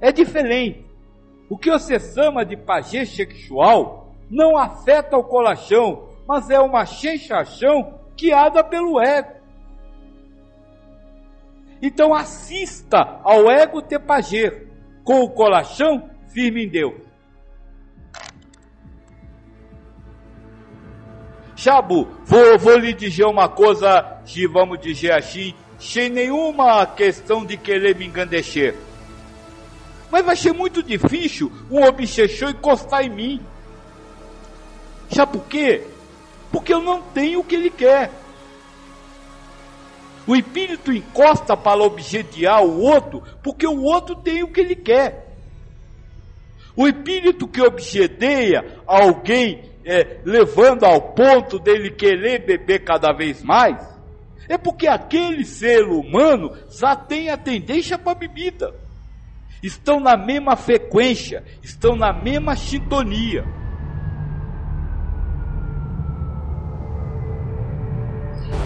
é diferente. O que você chama de pajé sexual não afeta o coração, mas é uma sensação guiada pelo ego. Então assista ao ego ter pajé, com o coração firme em Deus. Chabu, vou lhe dizer uma coisa, se vamos dizer assim, sem nenhuma questão de querer me engandecer. Mas vai ser muito difícil um obsessor encostar em mim. Sabe por quê? Porque eu não tenho o que ele quer. O espírito encosta para obsediar o outro, porque o outro tem o que ele quer. O espírito que obsedeia alguém, levando ao ponto dele querer beber cada vez mais, é porque aquele ser humano já tem a tendência para a bebida. Estão na mesma frequência, estão na mesma sintonia.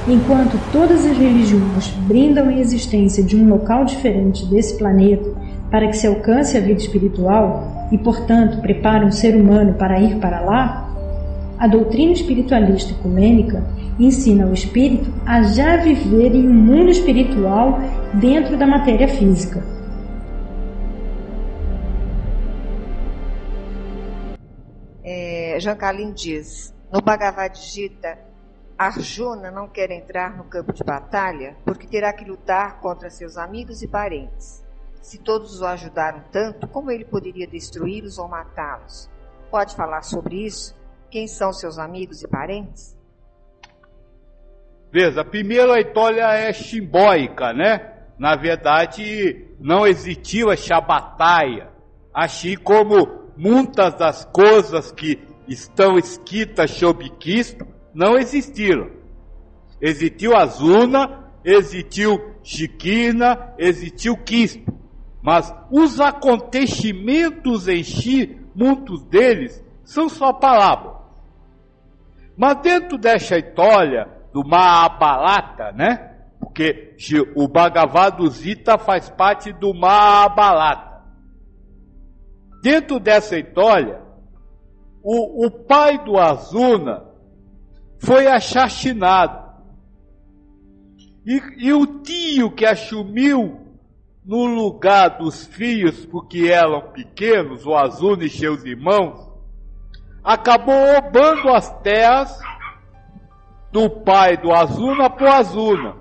Enquanto todas as religiões brindam a existência de um local diferente desse planeta para que se alcance a vida espiritual e, portanto, preparam o ser humano para ir para lá, a doutrina espiritualista ecumênica ensina o espírito a já viver em um mundo espiritual dentro da matéria física. Jankalin diz, no Bhagavad Gita, Arjuna não quer entrar no campo de batalha porque terá que lutar contra seus amigos e parentes. Se todos o ajudaram tanto, como ele poderia destruí-los ou matá-los? Pode falar sobre isso? Quem são seus amigos e parentes? Veja, primeiro a história é simbólica, né? Na verdade, não existiu essa batalha, assim como muitas das coisas que estão escritas sobre Cristo não existiram. Existiu Arjuna, existiu Shikina, existiu Cristo. Mas os acontecimentos em si, muitos deles, são só palavras. Mas dentro dessa história do Mahabharata, né? Porque o Bhagavad Gita faz parte do Mahabharata. Dentro dessa história, o pai do Arjuna foi assassinado. E o tio que assumiu no lugar dos filhos, porque eram pequenos, o Arjuna e seus irmãos, acabou roubando as terras do pai do Arjuna para o Arjuna.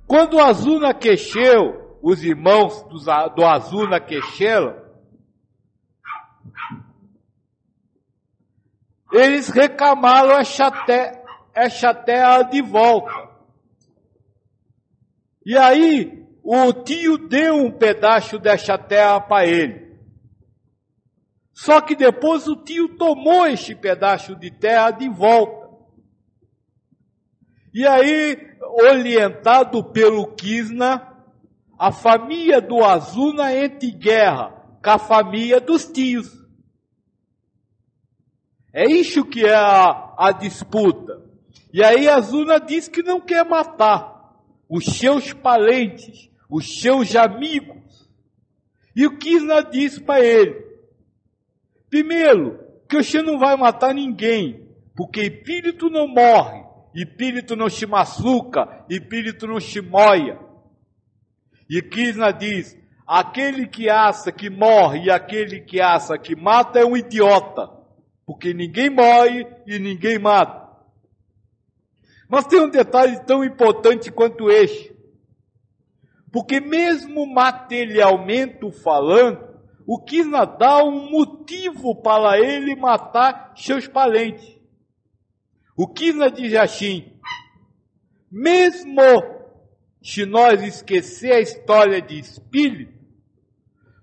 Quando o Arjuna cresceu, os irmãos do Arjuna cresceram, eles reclamaram essa terra de volta. E aí, o tio deu um pedaço dessa terra para ele. Só que depois o tio tomou esse pedaço de terra de volta. E aí, orientado pelo Krishna, a família do Arjuna entra em guerra com a família dos tios. É isso que é a disputa. E aí Arjuna diz que não quer matar os seus parentes, os seus amigos. E o Krishna diz para ele, primeiro, que você não vai matar ninguém, porque espírito não morre, espírito não se machuca, espírito não se moia. E Krishna diz, aquele que acha que morre e aquele que acha que mata é um idiota. Porque ninguém morre e ninguém mata. Mas tem um detalhe tão importante quanto este. Porque mesmo materialmente falando, o Krishna dá um motivo para ele matar seus parentes. O Krishna diz assim, mesmo se nós esquecer a história de espírito,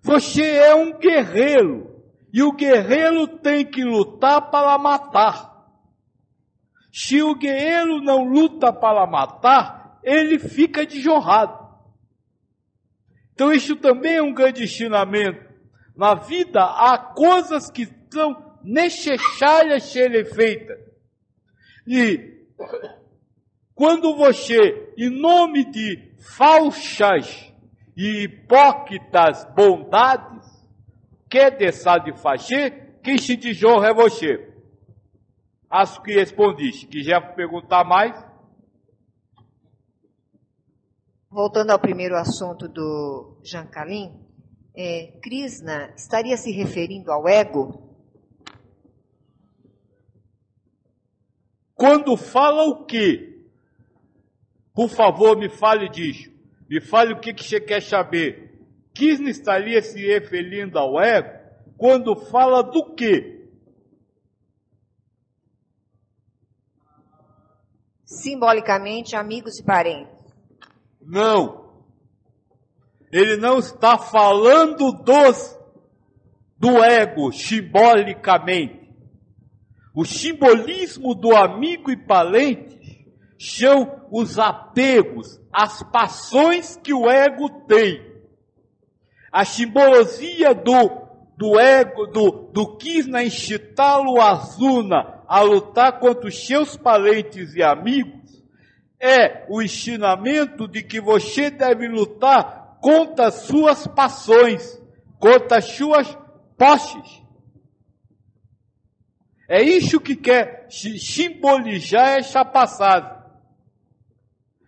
você é um guerreiro. E o guerreiro tem que lutar para matar. Se o guerreiro não luta para matar, ele fica desonrado. Então isso também é um grande ensinamento. Na vida há coisas que são necessárias serem feitas. E quando você, em nome de falsas e hipócritas bondades, que deixar de fazer, que se dijor é você. Acho que respondiste. Quiser perguntar mais? Voltando ao primeiro assunto do Jean Calin, Krishna estaria se referindo ao ego? Quando fala o quê? Por favor, me fale disso. Me fale o que você quer saber. Krishna estaria se referindo ao ego quando fala do quê? Simbolicamente, amigos e parentes. Não. Ele não está falando do ego, simbolicamente. O simbolismo do amigo e parente são os apegos, as paixões que o ego tem. A simbologia do ego, do Krishna incitá-lo Arjuna a lutar contra os seus parentes e amigos, é o ensinamento de que você deve lutar contra as suas paixões, contra as suas posses. É isso que quer simbolizar essa passagem.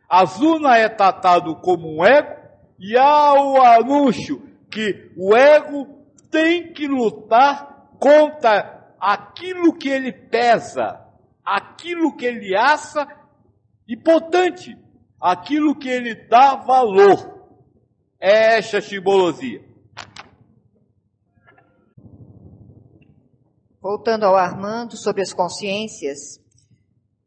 Arjuna é tratado como um ego, e há o anúncio que o ego tem que lutar contra aquilo que ele pesa, aquilo que ele acha importante, aquilo que ele dá valor. É essa simbologia. Voltando ao Armando, sobre as consciências,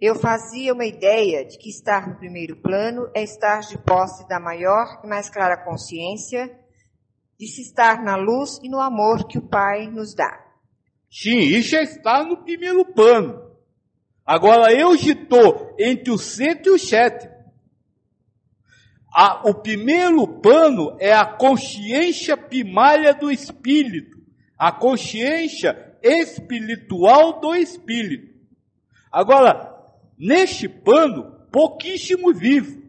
eu fazia uma ideia de que estar no primeiro plano é estar de posse da maior e mais clara consciência, de se estar na luz e no amor que o Pai nos dá. Sim, isso já está no primeiro plano. Agora eu estou entre o 6 e o 7. O primeiro plano é a consciência primária do espírito, a consciência espiritual do espírito. Agora, neste plano, pouquíssimo vive.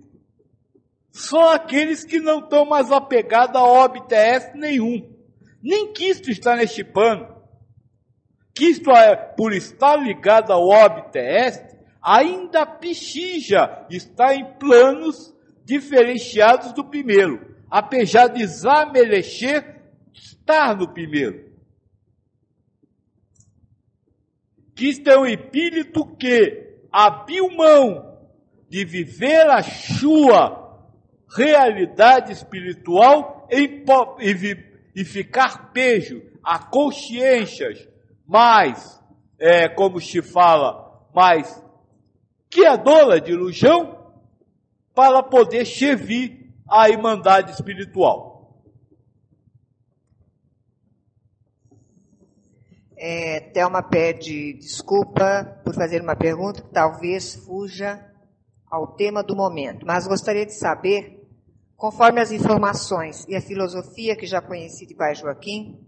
Só aqueles que não estão mais apegados a órbita terrestre nenhum. Nem Cristo está neste plano. Cristo, por estar ligado ao órbita terrestre, ainda precisa estar em planos diferenciados do primeiro, apesar de Zamelecher estar no primeiro. Cristo é um espírito que abriu mão de viver a sua realidade espiritual e ficar preso a consciências mais, como se fala, mais criadora de ilusão, para poder servir a irmandade espiritual. Thelma pede desculpa por fazer uma pergunta que talvez fuja ao tema do momento, mas gostaria de saber, conforme as informações e a filosofia que já conheci de Pai Joaquim,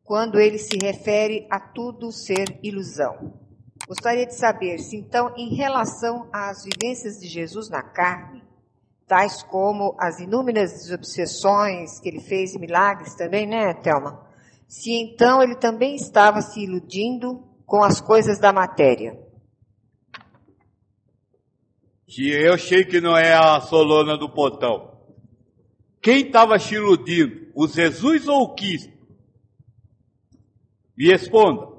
quando ele se refere a tudo ser ilusão. Gostaria de saber se, então, em relação às vivências de Jesus na carne, tais como as inúmeras obsessões que ele fez e milagres também, né, Thelma? Se, então, ele também estava se iludindo com as coisas da matéria. Que eu sei que não é a Solona do Potão. Quem estava se iludindo? O Jesus ou o Cristo? Me responda.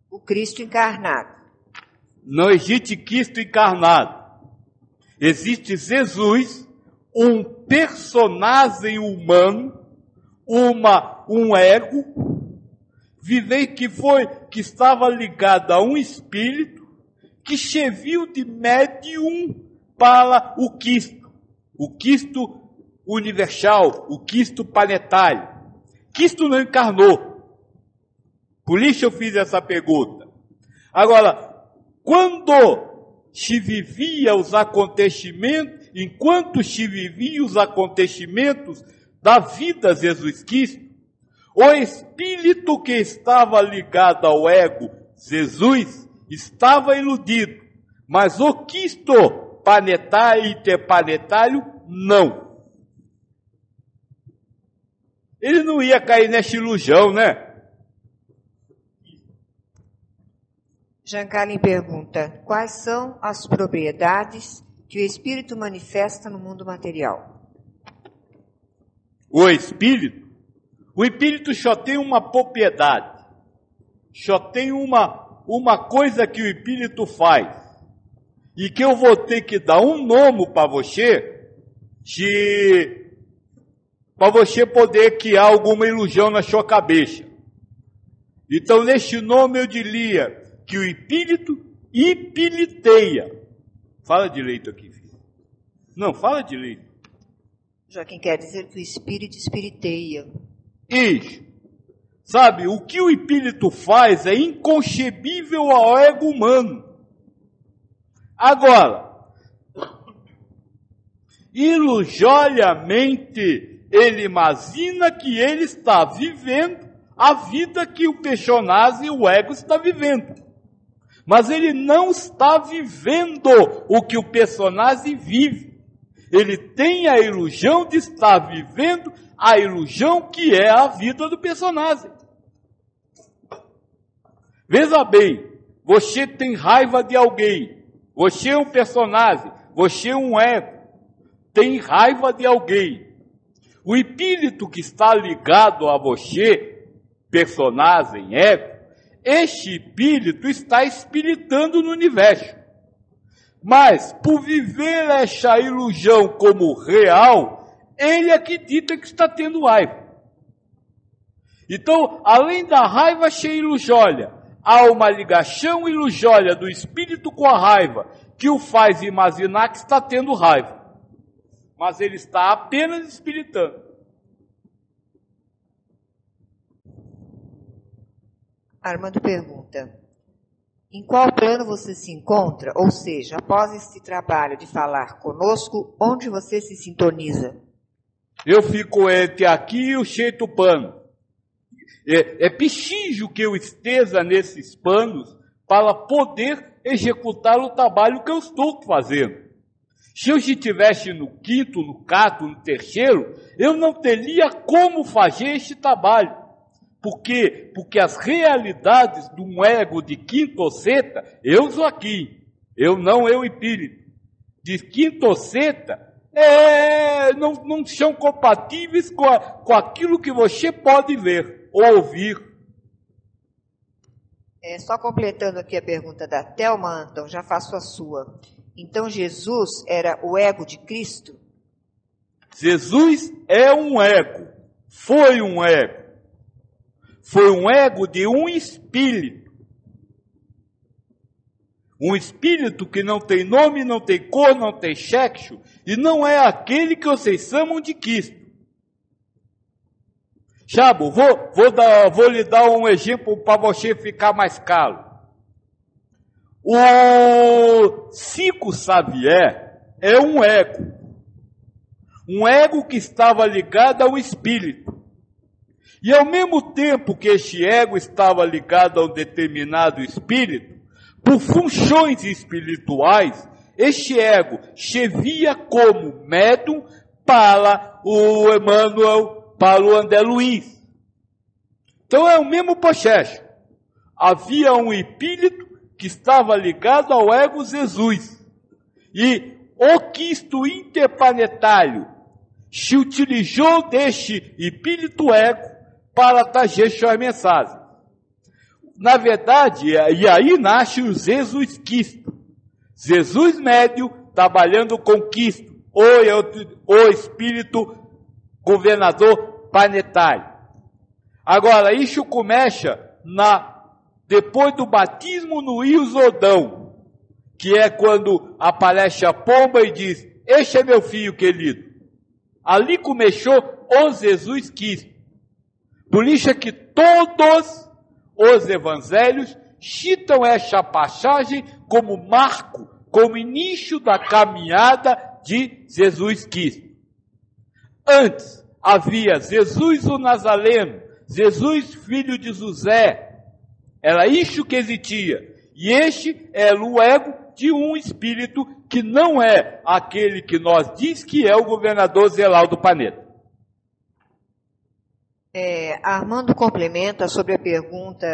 O Cristo encarnado. Não existe Cristo encarnado. Existe Jesus, um personagem humano, um ego, que estava ligado a um espírito, que serviu de médium para o Cristo universal, o Cristo planetário. Cristo não encarnou. Por isso eu fiz essa pergunta. Agora, quando se vivia os acontecimentos, enquanto se vivia os acontecimentos da vida de Jesus Cristo, o espírito que estava ligado ao ego, Jesus, estava iludido. Mas o Cristo planetário e interplanetário, não. Ele não ia cair nessa ilusão, né? Jean Carlin pergunta: quais são as propriedades que o espírito manifesta no mundo material? O espírito só tem uma propriedade, só tem uma coisa que o espírito faz, e que eu vou ter que dar um nome para você, para você poder criar alguma ilusão na sua cabeça. Então, neste nome eu diria que o espírito espiriteia. Fala direito aqui, filho. Não, fala direito. Joaquim quer dizer que o espírito espiriteia. Isso. Sabe, o que o espírito faz é inconcebível ao ego humano. Agora, ilusoriamente, ele imagina que ele está vivendo a vida que o personagem, o ego, está vivendo. Mas ele não está vivendo o que o personagem vive. Ele tem a ilusão de estar vivendo a ilusão que é a vida do personagem. Veja bem, você tem raiva de alguém. Você é um personagem, você é um ego. Tem raiva de alguém. O espírito que está ligado a você, personagem, ego, este espírito está espiritando no universo. Mas, por viver essa ilusão como real, ele acredita que está tendo raiva. Então, além da raiva cheia ilusória, há uma ligação ilusória do espírito com a raiva, que o faz imaginar que está tendo raiva. Mas ele está apenas espiritando. Armando pergunta: em qual plano você se encontra? Ou seja, após esse trabalho de falar conosco, onde você se sintoniza? Eu fico entre aqui e o sexto plano. É preciso que eu esteja nesses planos para poder executar o trabalho que eu estou fazendo. Se eu estivesse no quinto, no quarto, no terceiro, eu não teria como fazer esse trabalho. Por quê? Porque as realidades de um ego de quinto ou sexta, eu sou aqui, eu espírito. De quinto ou sexta, não são compatíveis com aquilo que você pode ver ou ouvir. Só completando aqui a pergunta da Thelma, então já faço a sua. Então Jesus era o ego de Cristo? Jesus é um ego, foi um ego. Foi um ego de um espírito. Um espírito que não tem nome, não tem cor, não tem sexo, e não é aquele que vocês chamam de Cristo. Chabo, vou lhe dar um exemplo para você ficar mais claro. O Chico Xavier é um ego. Um ego que estava ligado ao espírito. E ao mesmo tempo que este ego estava ligado a um determinado espírito, por funções espirituais, este ego servia como médium para o Emmanuel, para o André Luiz. Então é o mesmo processo. Havia um espírito que estava ligado ao ego Jesus. E o Cristo interplanetário se utilizou deste espírito ego para trazer suas mensagens. Na verdade, e aí nasce o Jesus Cristo. Jesus médio trabalhando com Cristo, o espírito governador planetário. Agora, isso começa depois do batismo no Rio Jordão, que é quando aparece a pomba e diz: este é meu filho querido. Ali começou o Jesus Cristo. Por isso é que todos os evangelhos citam essa passagem como marco, como início da caminhada de Jesus Cristo. Antes havia Jesus o Nazareno, Jesus filho de José. Era isso que existia. E este era o ego de um espírito que não é aquele que nós diz que é o governador zelar do planeta. Armando complementa sobre a pergunta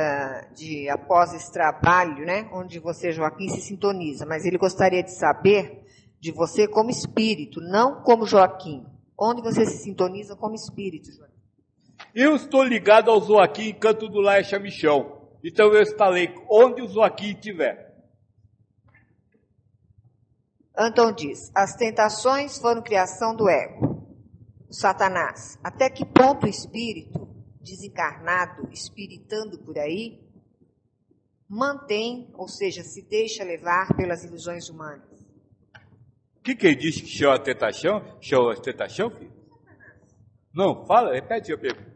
de após esse trabalho, né, onde você, Joaquim, se sintoniza, mas ele gostaria de saber de você como espírito, não como Joaquim. Onde você se sintoniza como espírito, Joaquim? Eu estou ligado ao Joaquim, canto do Laia Michão. Então eu estarei onde o Joaquim estiver. Antão diz, as tentações foram criação do ego, o Satanás. Até que ponto o espírito, desencarnado, espiritando por aí, mantém, ou seja, se deixa levar pelas ilusões humanas? O que ele disse que chama a tentação? Chama a tentação, filho? Não, fala, repete a pergunta.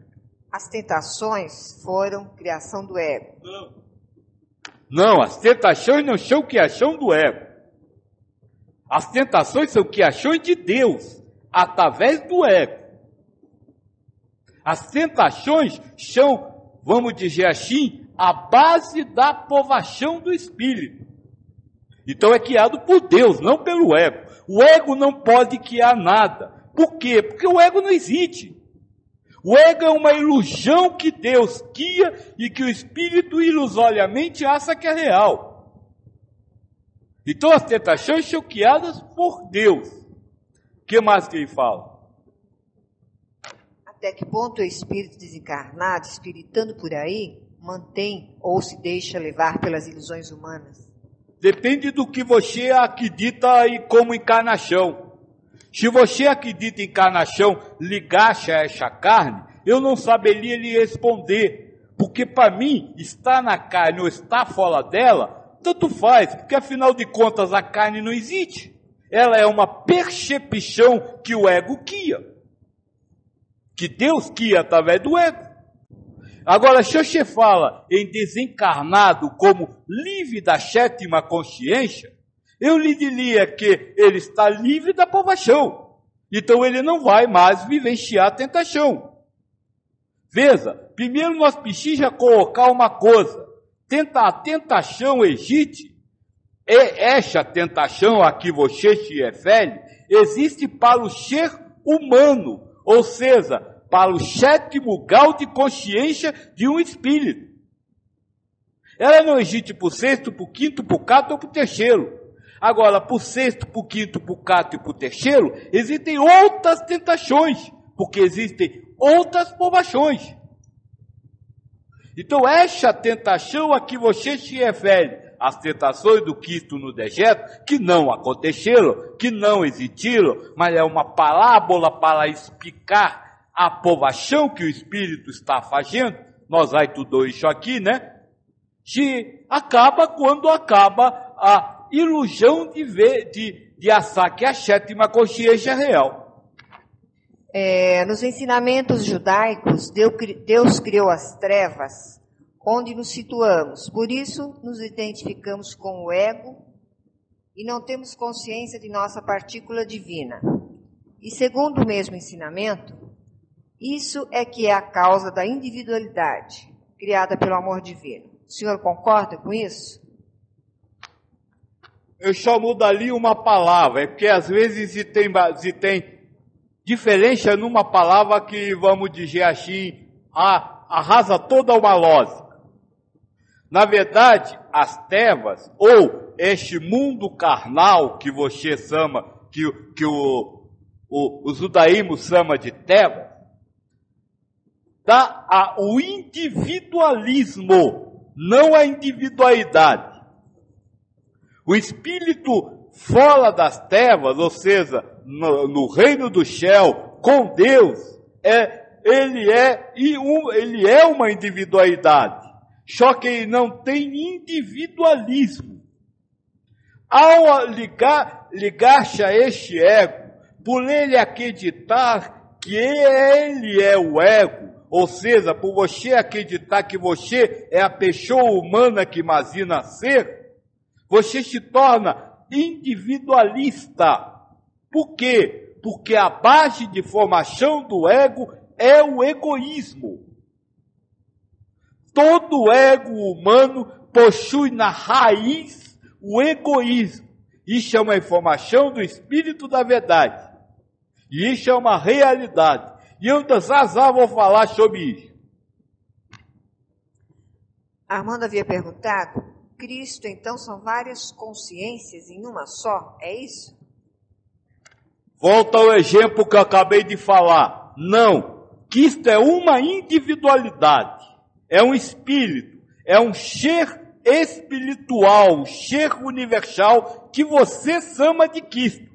As tentações foram criação do ego. Não, as tentações não são criação do ego. As tentações são criações de Deus, através do ego. As tentações são, vamos dizer assim, a base da aprovação do espírito. Então é criado por Deus, não pelo ego. O ego não pode criar nada. Por quê? Porque o ego não existe. O ego é uma ilusão que Deus cria e que o espírito ilusoriamente acha que é real. Então as tentações são criadas por Deus. O que mais que ele fala? Até que ponto o espírito desencarnado, espiritando por aí, mantém ou se deixa levar pelas ilusões humanas? Depende do que você acredita e como encarnação. Se você acredita em encarnação ligaste a essa carne, eu não saberia lhe responder. Porque para mim, estar na carne ou estar fora dela, tanto faz, porque afinal de contas a carne não existe. Ela é uma percepção que o ego cria. Que Deus cria através do ego. Agora, se você fala em desencarnado como livre da sétima consciência, eu lhe diria que ele está livre da provação. Então ele não vai mais vivenciar a tentação. Veja, primeiro nós precisamos colocar uma coisa. A tentação existe, e essa tentação a que você se refere, existe para o ser humano, ou seja, para o sétimo grau de consciência de um espírito. Ela não existe para o sexto, para o quinto, para o quarto ou para o terceiro. Agora, para o sexto, para o quinto, para o quarto e para o terceiro, existem outras tentações, porque existem outras provações. Então, essa tentação a que você se refere, as tentações do Cristo no deserto, que não aconteceram, que não existiram, mas é uma parábola para explicar a provação que o Espírito está fazendo, nós vai tudo isso aqui, né? Se acaba quando acaba a ilusão de achar que a sétima consciência é real. Nos ensinamentos judaicos, Deus criou as trevas, onde nos situamos. Por isso, nos identificamos com o ego e não temos consciência de nossa partícula divina. E segundo o mesmo ensinamento, isso é que é a causa da individualidade, criada pelo amor divino. O senhor concorda com isso? Eu só mudaria uma palavra, porque às vezes se tem diferença numa palavra que, vamos dizer assim, arrasa toda uma lógica. Na verdade, as trevas, ou este mundo carnal que você chama, que o judaísmo chama de trevas, dá o individualismo, não a individualidade. O espírito fora das trevas, ou seja, no reino do céu, com Deus, ele é uma individualidade, só que ele não tem individualismo. Ao ligar-se a este ego, por ele acreditar que ele é o ego, ou seja, por você acreditar que você é a pessoa humana que imagina ser, você se torna individualista. Por quê? Porque a base de formação do ego é o egoísmo. Todo ego humano possui na raiz o egoísmo. Isso é uma informação do Espírito da verdade. E isso é uma realidade. E eu já vou falar sobre isso. Armando havia perguntado, Cristo então são várias consciências em uma só, é isso? Volta ao exemplo que eu acabei de falar. Não, Cristo é uma individualidade, é um espírito, é um ser espiritual, um ser universal que você chama de Cristo,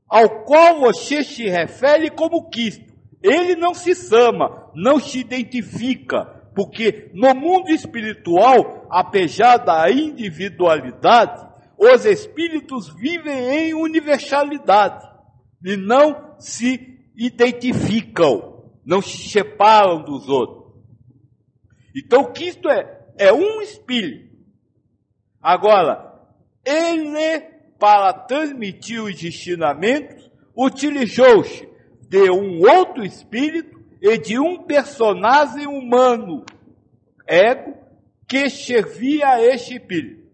ao qual você se refere como Cristo. Ele não se chama, não se identifica, porque no mundo espiritual, apesar da individualidade, os espíritos vivem em universalidade e não se identificam, não se separam dos outros. Então Cristo é um espírito. Agora, ele, para transmitir os ensinamentos, utilizou-se de um outro espírito e de um personagem humano, ego, que servia a este espírito.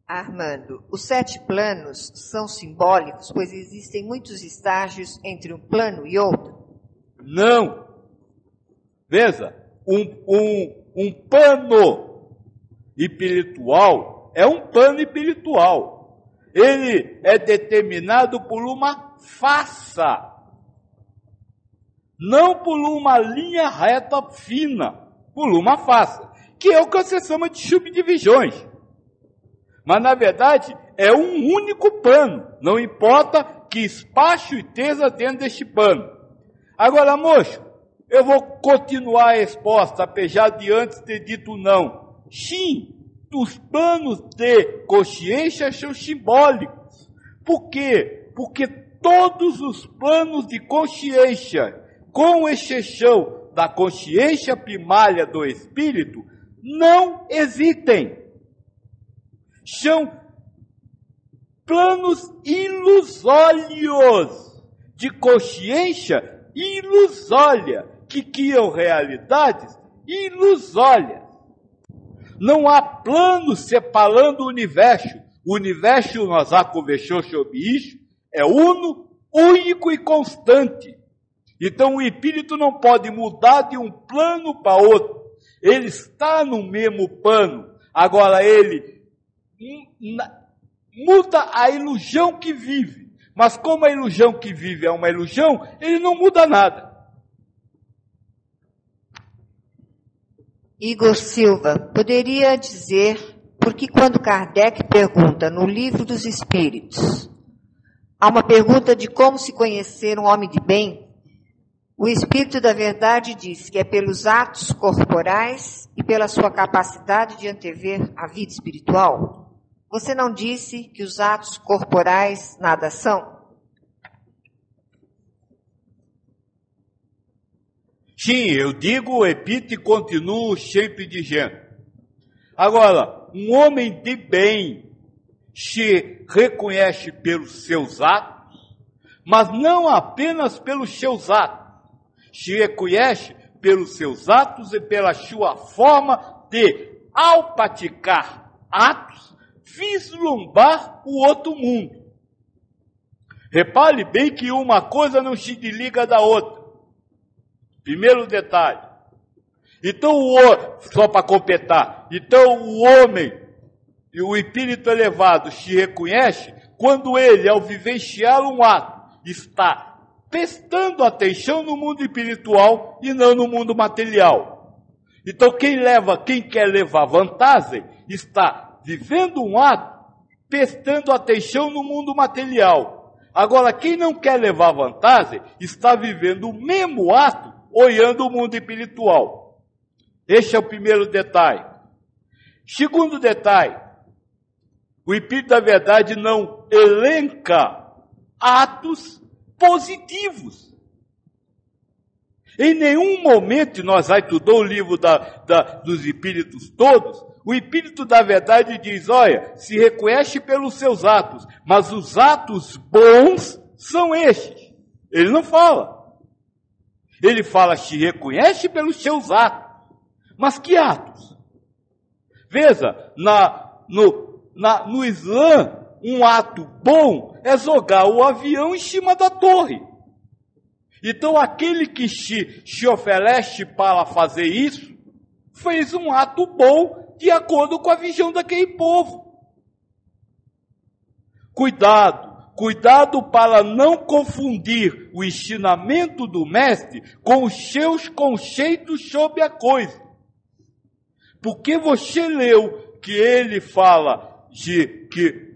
Armando, os 7 planos são simbólicos, pois existem muitos estágios entre um plano e outro? Não. Veja, um plano espiritual é um plano espiritual. Ele é determinado por uma faça, não por uma linha reta fina, por uma faça, que é o que você chama de subdivisões. Mas, na verdade, é um único plano. Não importa que espaço esteja dentro deste plano. Agora, moço, eu vou continuar a resposta, apesar de antes ter dito não. Sim, os planos de consciência são simbólicos. Por quê? Porque todos os planos de consciência, com exceção da consciência primária do espírito, não existem. São planos ilusórios, de consciência ilusória, que criam realidades ilusórias. Não há plano separando o universo. O universo, nós já conversamos sobre isso, é uno, único e constante. Então o espírito não pode mudar de um plano para outro. Ele está no mesmo plano. Agora ele muda a ilusão que vive. Mas como a ilusão que vive é uma ilusão, ele não muda nada. Igor Silva, poderia dizer por que quando Kardec pergunta no Livro dos Espíritos, há uma pergunta de como se conhecer um homem de bem, o Espírito da Verdade diz que é pelos atos corporais e pela sua capacidade de antever a vida espiritual? Você não disse que os atos corporais nada são? Sim, eu digo, repito e continuo sempre dizendo. Agora, um homem de bem se reconhece pelos seus atos, mas não apenas pelos seus atos. Se reconhece pelos seus atos e pela sua forma de, ao praticar atos, vislumbrar o outro mundo. Repare bem que uma coisa não se desliga da outra. Primeiro detalhe. Então, só para completar, então o homem e o espírito elevado se reconhece quando ele, ao vivenciar um ato, está prestando atenção no mundo espiritual e não no mundo material. Então quem quer levar vantagem está vivendo um ato, prestando atenção no mundo material. Agora, quem não quer levar vantagem está vivendo o mesmo ato, olhando o mundo espiritual. Este é o primeiro detalhe. Segundo detalhe, o Espírito da Verdade não elenca atos positivos. Em nenhum momento, nós já estudou o livro dos Espíritos todos, o Espírito da Verdade diz, olha, se reconhece pelos seus atos, mas os atos bons são estes. Ele não fala. Ele fala, se reconhece pelos seus atos. Mas que atos? Veja, no Islã, um ato bom é jogar o avião em cima da torre. Então aquele que se oferece para fazer isso, fez um ato bom de acordo com a visão daquele povo. Cuidado para não confundir o ensinamento do mestre com os seus conceitos sobre a coisa. Porque você leu que ele fala de que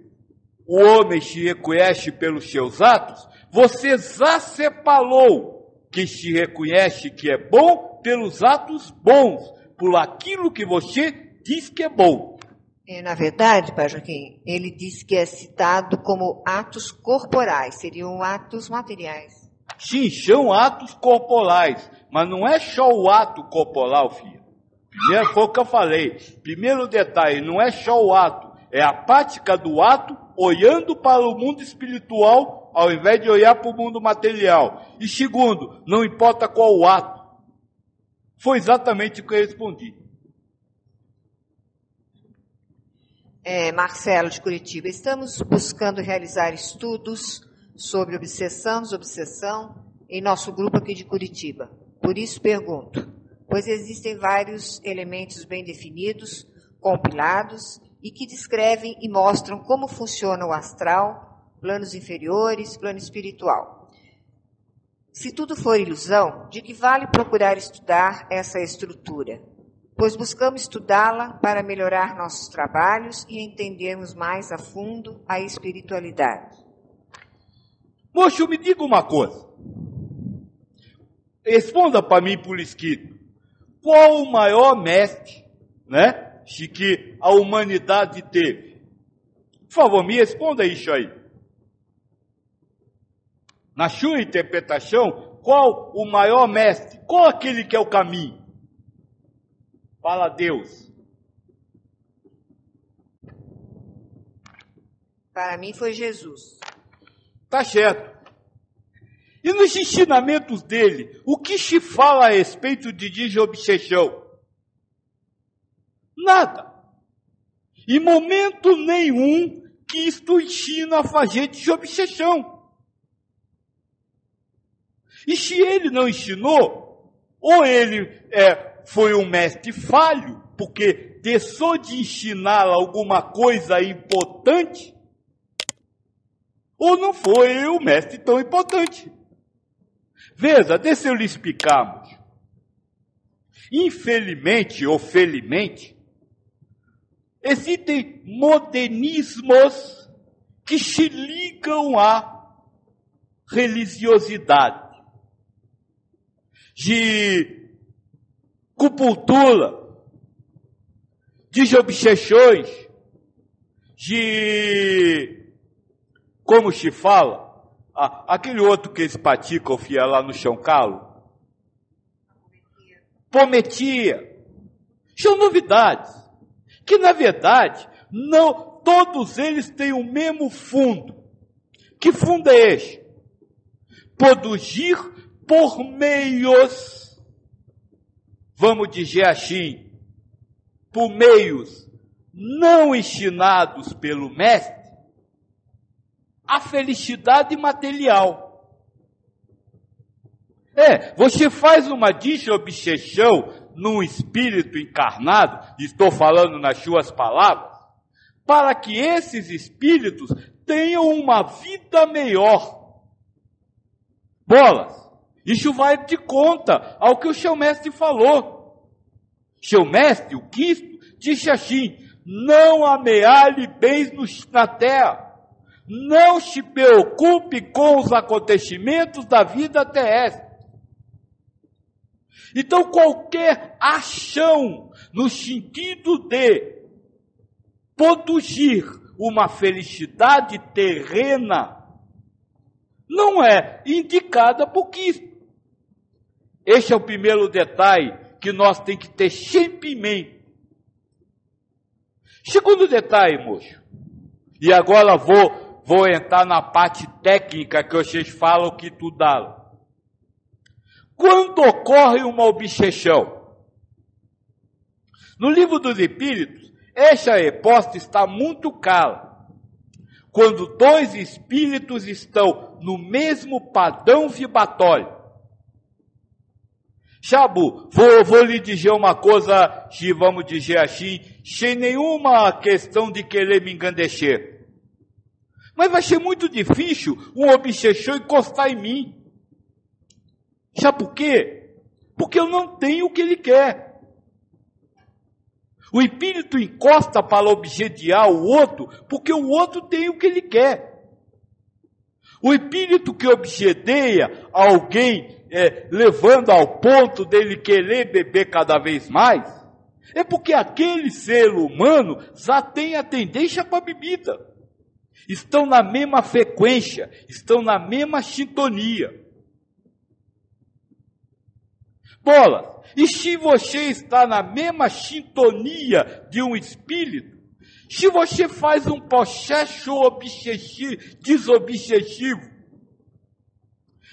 o homem se reconhece pelos seus atos, você já separou que se reconhece que é bom pelos atos bons, por aquilo que você diz que é bom. Na verdade, Pai Joaquim, ele diz que é citado como atos corporais, seriam atos materiais. Sim, são atos corporais, mas não é só o ato corporal, filha. Primeiro foi o que eu falei. Primeiro detalhe, não é só o ato, é a prática do ato olhando para o mundo espiritual ao invés de olhar para o mundo material. E segundo, não importa qual o ato. Foi exatamente o que eu respondi. Marcelo de Curitiba, estamos buscando realizar estudos sobre obsessão, desobsessão em nosso grupo aqui de Curitiba. Por isso pergunto, pois existem vários elementos bem definidos, compilados e que descrevem e mostram como funciona o astral, planos inferiores, plano espiritual. Se tudo for ilusão, de que vale procurar estudar essa estrutura? Pois buscamos estudá-la para melhorar nossos trabalhos e entendermos mais a fundo a espiritualidade. Moço, me diga uma coisa. Responda para mim por escrito. Qual o maior mestre, que a humanidade teve? Por favor, me responda isso aí. Na sua interpretação, qual o maior mestre? Qual aquele que é o caminho? Fala a Deus. Para mim foi Jesus. Tá certo. E nos ensinamentos dele, o que se fala a respeito de desobsessão? Nada. Em momento nenhum que isto ensina a fazer desobsessão. E se ele não ensinou, ou ele foi um mestre falho, porque deixou de ensinar alguma coisa importante, ou não foi o mestre tão importante. Veja, deixa eu lhe explicar. Infelizmente ou felizmente, existem modernismos que se ligam à religiosidade, de acupuntura, desobsessões, como se fala, aquele outro que eles praticam, fia, lá no São Carlos, pometia, são novidades, que na verdade, não, todos eles têm o mesmo fundo. Que fundo é esse? Produzir por meios, vamos dizer assim, por meios não ensinados pelo mestre, a felicidade material. Você faz uma desobsessão num espírito encarnado, estou falando nas suas palavras, para que esses espíritos tenham uma vida melhor. Bolas, isso vai de conta ao que o seu mestre falou. Seu mestre, o Cristo, disse assim: não amealhe bens na terra. Não se preocupe com os acontecimentos da vida terrestre. Então, qualquer ação no sentido de produzir uma felicidade terrena não é indicada por Cristo. Esse é o primeiro detalhe que nós temos que ter sempre em mente. Segundo detalhe, moço, e agora vou entrar na parte técnica que vocês falam que estudaram. Quando ocorre uma obsessão? No livro dos Espíritos, essa resposta está muito clara. quando dois espíritos estão no mesmo padrão vibratório. Chabu, vou lhe dizer uma coisa, que vamos dizer assim, sem nenhuma questão de querer me engandecer. Mas vai ser muito difícil um obsessor encostar em mim. Sabe por quê? Porque eu não tenho o que ele quer. O espírito encosta para obsediar o outro, porque o outro tem o que ele quer. O espírito que obsedeia alguém, levando ao ponto dele querer beber cada vez mais, é porque aquele ser humano já tem a tendência para a bebida. Estão na mesma frequência, estão na mesma sintonia. Bola, e se você está na mesma sintonia de um espírito, se você faz um processo desobsessivo,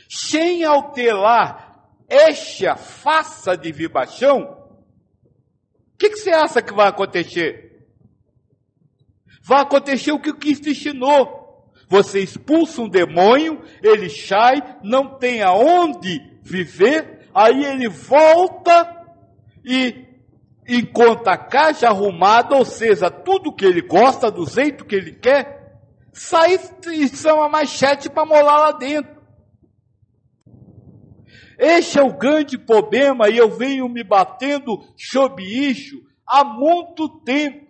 sem alterar esta faça de vibração, o que você acha que vai acontecer? Vai acontecer o que o Cristo ensinou. Você expulsa um demônio, ele sai, não tem aonde viver, aí ele volta e encontra a casa arrumada, ou seja, tudo que ele gosta, do jeito que ele quer, sai e são a machete para molar lá dentro. Esse é o grande problema, e eu venho me batendo sobre isso há muito tempo.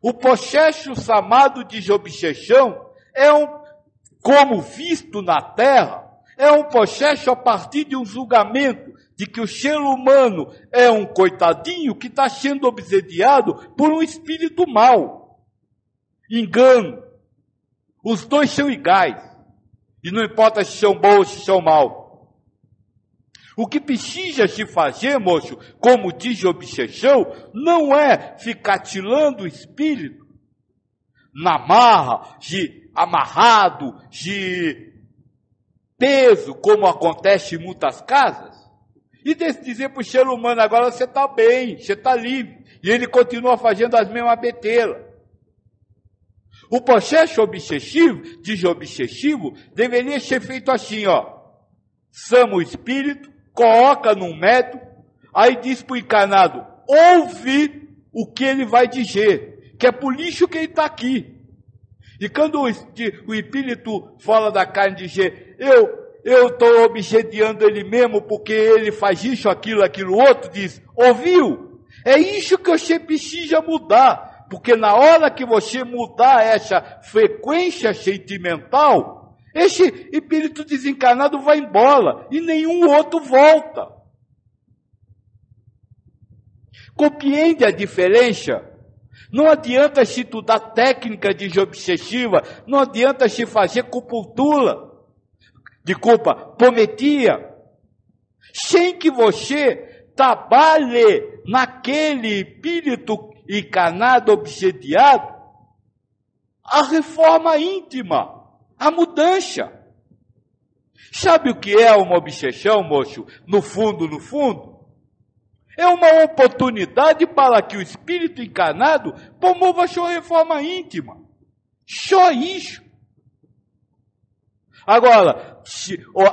O processo chamado de obsessão como visto na Terra, é um processo a partir de um julgamento de que o ser humano é um coitadinho que está sendo obsediado por um espírito mau. Engano. Os dois são iguais. E não importa se são bons ou se são maus. O que precisa se fazer, moço, como diz obsessão, não é ficar tirando o espírito na marra, amarrado, de peso, como acontece em muitas casas, e dizer para o ser humano, agora você está bem, você está livre, e ele continua fazendo as mesmas beteiras. O processo obsessivo, desobsessivo, deveria ser feito assim, chama o espírito, coloca num método, aí diz para o encarnado, ouve o que ele vai dizer, que é por isso que ele está aqui. E quando o espírito fala da carne, dizer, eu estou obsediando ele mesmo porque ele faz isso, aquilo outro, diz, ouviu? É isso que você precisa mudar, porque na hora que você mudar essa frequência sentimental, esse espírito desencarnado vai embora e nenhum outro volta. Compreende a diferença? Não adianta se estudar técnica desobsessiva, não adianta se fazer pometia, sem que você trabalhe naquele espírito encarnado, obsediado, a reforma íntima, a mudança. Sabe o que é uma obsessão, moço? No fundo, é uma oportunidade para que o espírito encarnado promova a sua reforma íntima. Só isso. Agora,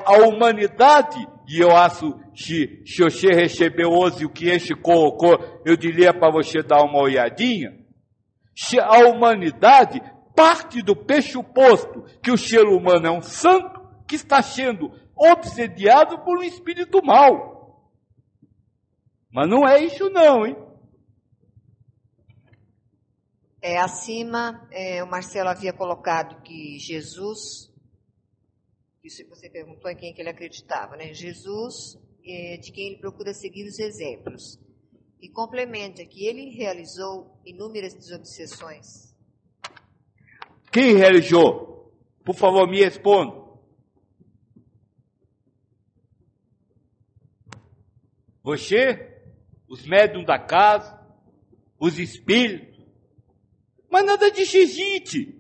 a humanidade, e eu acho que se você recebeu hoje o que este colocou, eu diria para você dar uma olhadinha, se a humanidade parte do pressuposto que o ser humano é um santo que está sendo obsediado por um espírito mau. Mas não é isso não, hein? Acima, o Marcelo havia colocado que Jesus, isso que você perguntou em quem que ele acreditava, né? Jesus, de quem ele procura seguir os exemplos. E complementa que ele realizou inúmeras desobsessões. Quem realizou? Por favor, me responda. Você? Os médiuns da casa? Os espíritos? Mas nada disso existe.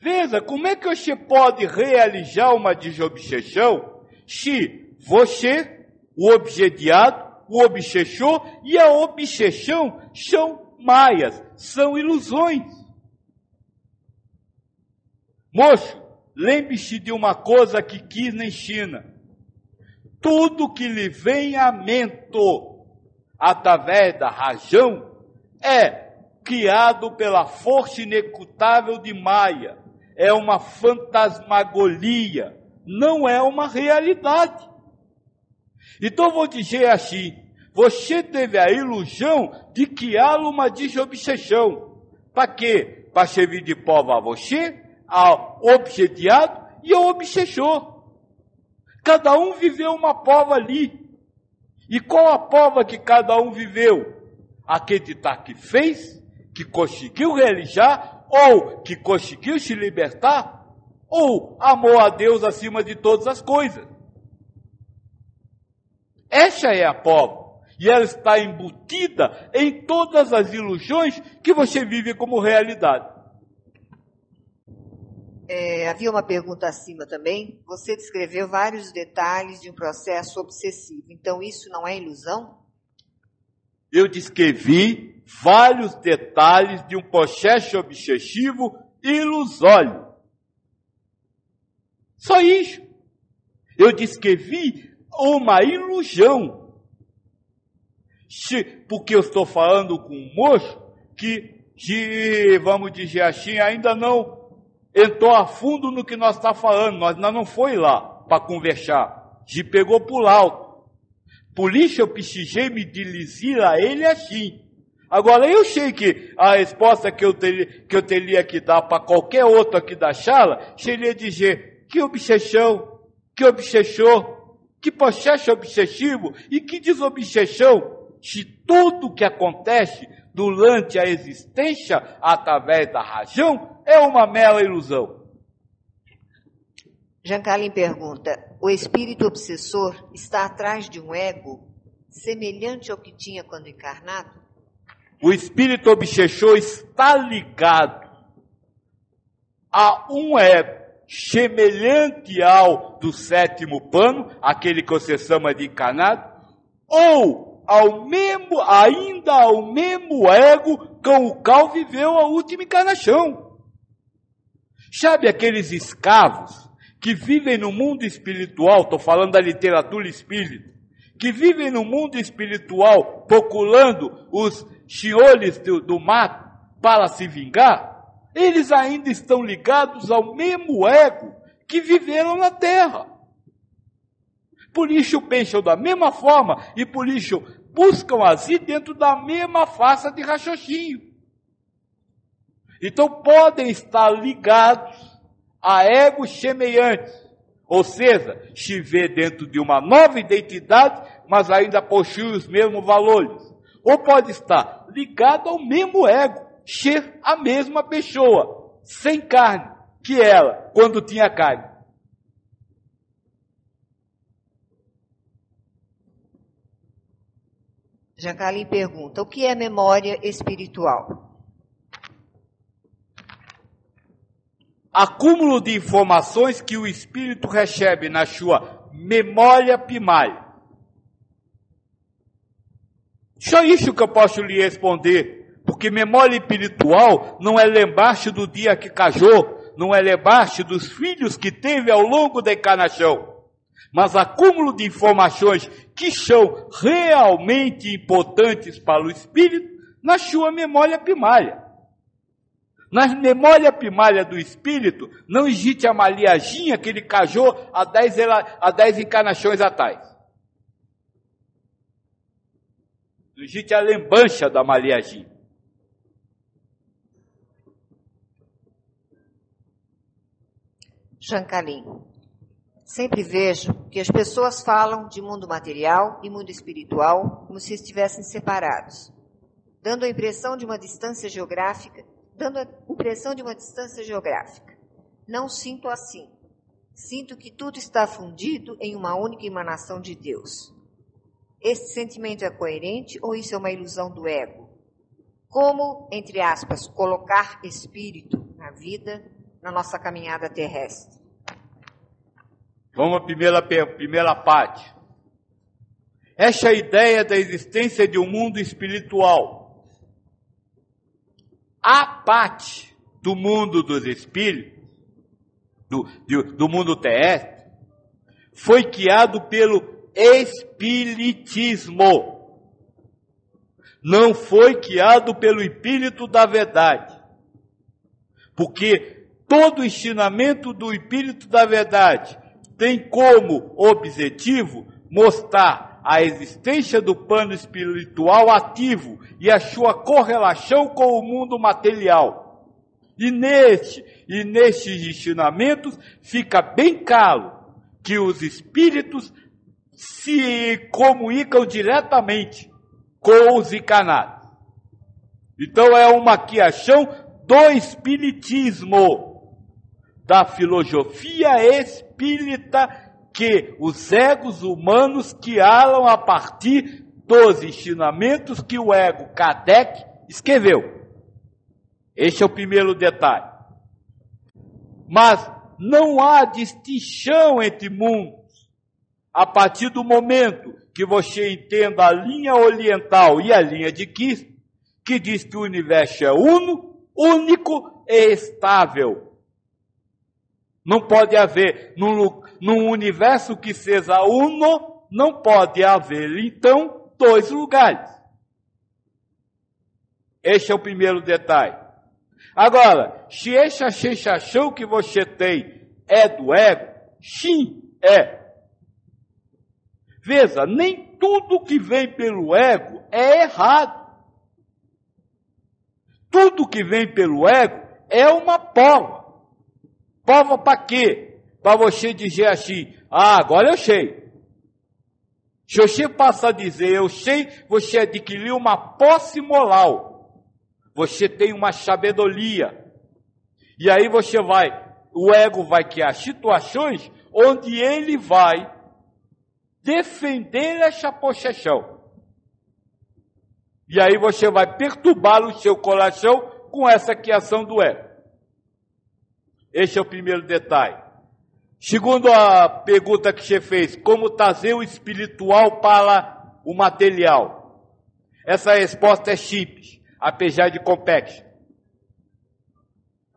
Veja, como é que você pode realizar uma desobsessão se você, o obsediado, o obsessor e a obsessão são maias, são ilusões. Moço, lembre-se de uma coisa que quis na China. Tudo que lhe vem à mente através da razão é criado pela força inecutável de Maia. É uma fantasmagoria, não é uma realidade. Então vou dizer assim, você teve a ilusão de criar uma desobsessão. Para quê? Para servir de prova a você, ao obsediado e ao obsessor. Cada um viveu uma prova ali. E qual a prova que cada um viveu? Acreditar que fez, que conseguiu realizar, ou que conseguiu se libertar, ou amou a Deus acima de todas as coisas. Essa é a prova. E ela está embutida em todas as ilusões que você vive como realidade. Havia uma pergunta acima também. Você descreveu vários detalhes de um processo obsessivo. Então isso não é ilusão? Eu descrevi vários detalhes de um processo obsessivo ilusório. Só isso. Eu descrevi uma ilusão. Porque eu estou falando com um moço que, vamos dizer assim, ainda não entrou a fundo no que nós estamos falando. Nós não foi lá para conversar. Se pegou por alto. Por isso eu precisei me dirigir a ele assim. Agora eu sei que a resposta que eu teria que dar para qualquer outro aqui da sala seria dizer: que obsessão, que obsessor, que processo obsessivo e que desobsessão. Se tudo que acontece durante a existência através da razão é uma mera ilusão. Jean Calin pergunta: o espírito obsessor está atrás de um ego semelhante ao que tinha quando encarnado? O espírito obsessor está ligado a um ego semelhante ao do sétimo plano, aquele que você chama de encarnado, ou ainda ao mesmo ego com o qual viveu a última encarnação. Sabe aqueles escravos que vivem no mundo espiritual, estou falando da literatura espírita, que vivem no mundo espiritual procurando os senhores do mato para se vingar? Eles ainda estão ligados ao mesmo ego que viveram na terra. Por isso pensam da mesma forma e por isso buscam agir dentro da mesma face de raciocínio. Então podem estar ligados a egos semelhantes, ou seja, se vê dentro de uma nova identidade, mas ainda possui os mesmos valores. Ou pode estar ligado ao mesmo ego, ser a mesma pessoa, sem carne, que ela, quando tinha carne. Jean Calin pergunta: o que é memória espiritual? Acúmulo de informações que o espírito recebe na sua memória primária. Só isso que eu posso lhe responder, porque memória espiritual não é lembrar-se do dia que casou, não é lembrar-se dos filhos que teve ao longo da encarnação, mas acúmulo de informações que são realmente importantes para o espírito na sua memória primária. Na memória primária do espírito não existe a maliaginha que ele casou há 10 encarnações atrás. Não existe a lembrança da maliaginha. Jean Calin: sempre vejo que as pessoas falam de mundo material e mundo espiritual como se estivessem separados, dando a impressão de uma distância geográfica. Não sinto assim. Sinto que tudo está fundido em uma única emanação de Deus. Este sentimento é coerente ou isso é uma ilusão do ego? Como, entre aspas, colocar espírito na vida, na nossa caminhada terrestre? Vamos à primeira parte. Essa ideia da existência de um mundo espiritual, a parte do mundo dos espíritos, do mundo terrestre, foi guiado pelo Espiritismo. Não foi guiado pelo Espírito da Verdade. Porque todo o ensinamento do Espírito da Verdade tem como objetivo mostrar a existência do plano espiritual ativo e a sua correlação com o mundo material. E nestes ensinamentos fica bem claro que os espíritos se comunicam diretamente com os encarnados. Então é uma criação do espiritismo, da filosofia espírita que os egos humanos criaram a partir dos ensinamentos que o ego Kardec escreveu. Este é o primeiro detalhe. Mas não há distinção entre mundos. A partir do momento que você entenda a linha oriental e a linha de Cristo, que diz que o universo é uno, único e estável. Não pode haver, num universo que seja uno, não pode haver, então, dois lugares. Este é o primeiro detalhe. Agora, se essa sensação que você tem é do ego, sim, é. Veja, nem tudo que vem pelo ego é errado. Tudo que vem pelo ego é uma prova. Prova para quê? Para você dizer assim, agora eu sei. Se você passa a dizer eu sei, você adquiriu uma posse moral. Você tem uma sabedoria. E aí o ego vai criar situações onde ele vai defender essa possessão. E aí você vai perturbar o seu coração com essa criação do ego. Este é o primeiro detalhe. Segundo a pergunta que você fez, como trazer o espiritual para o material? Essa resposta é simples, apesar de complexa.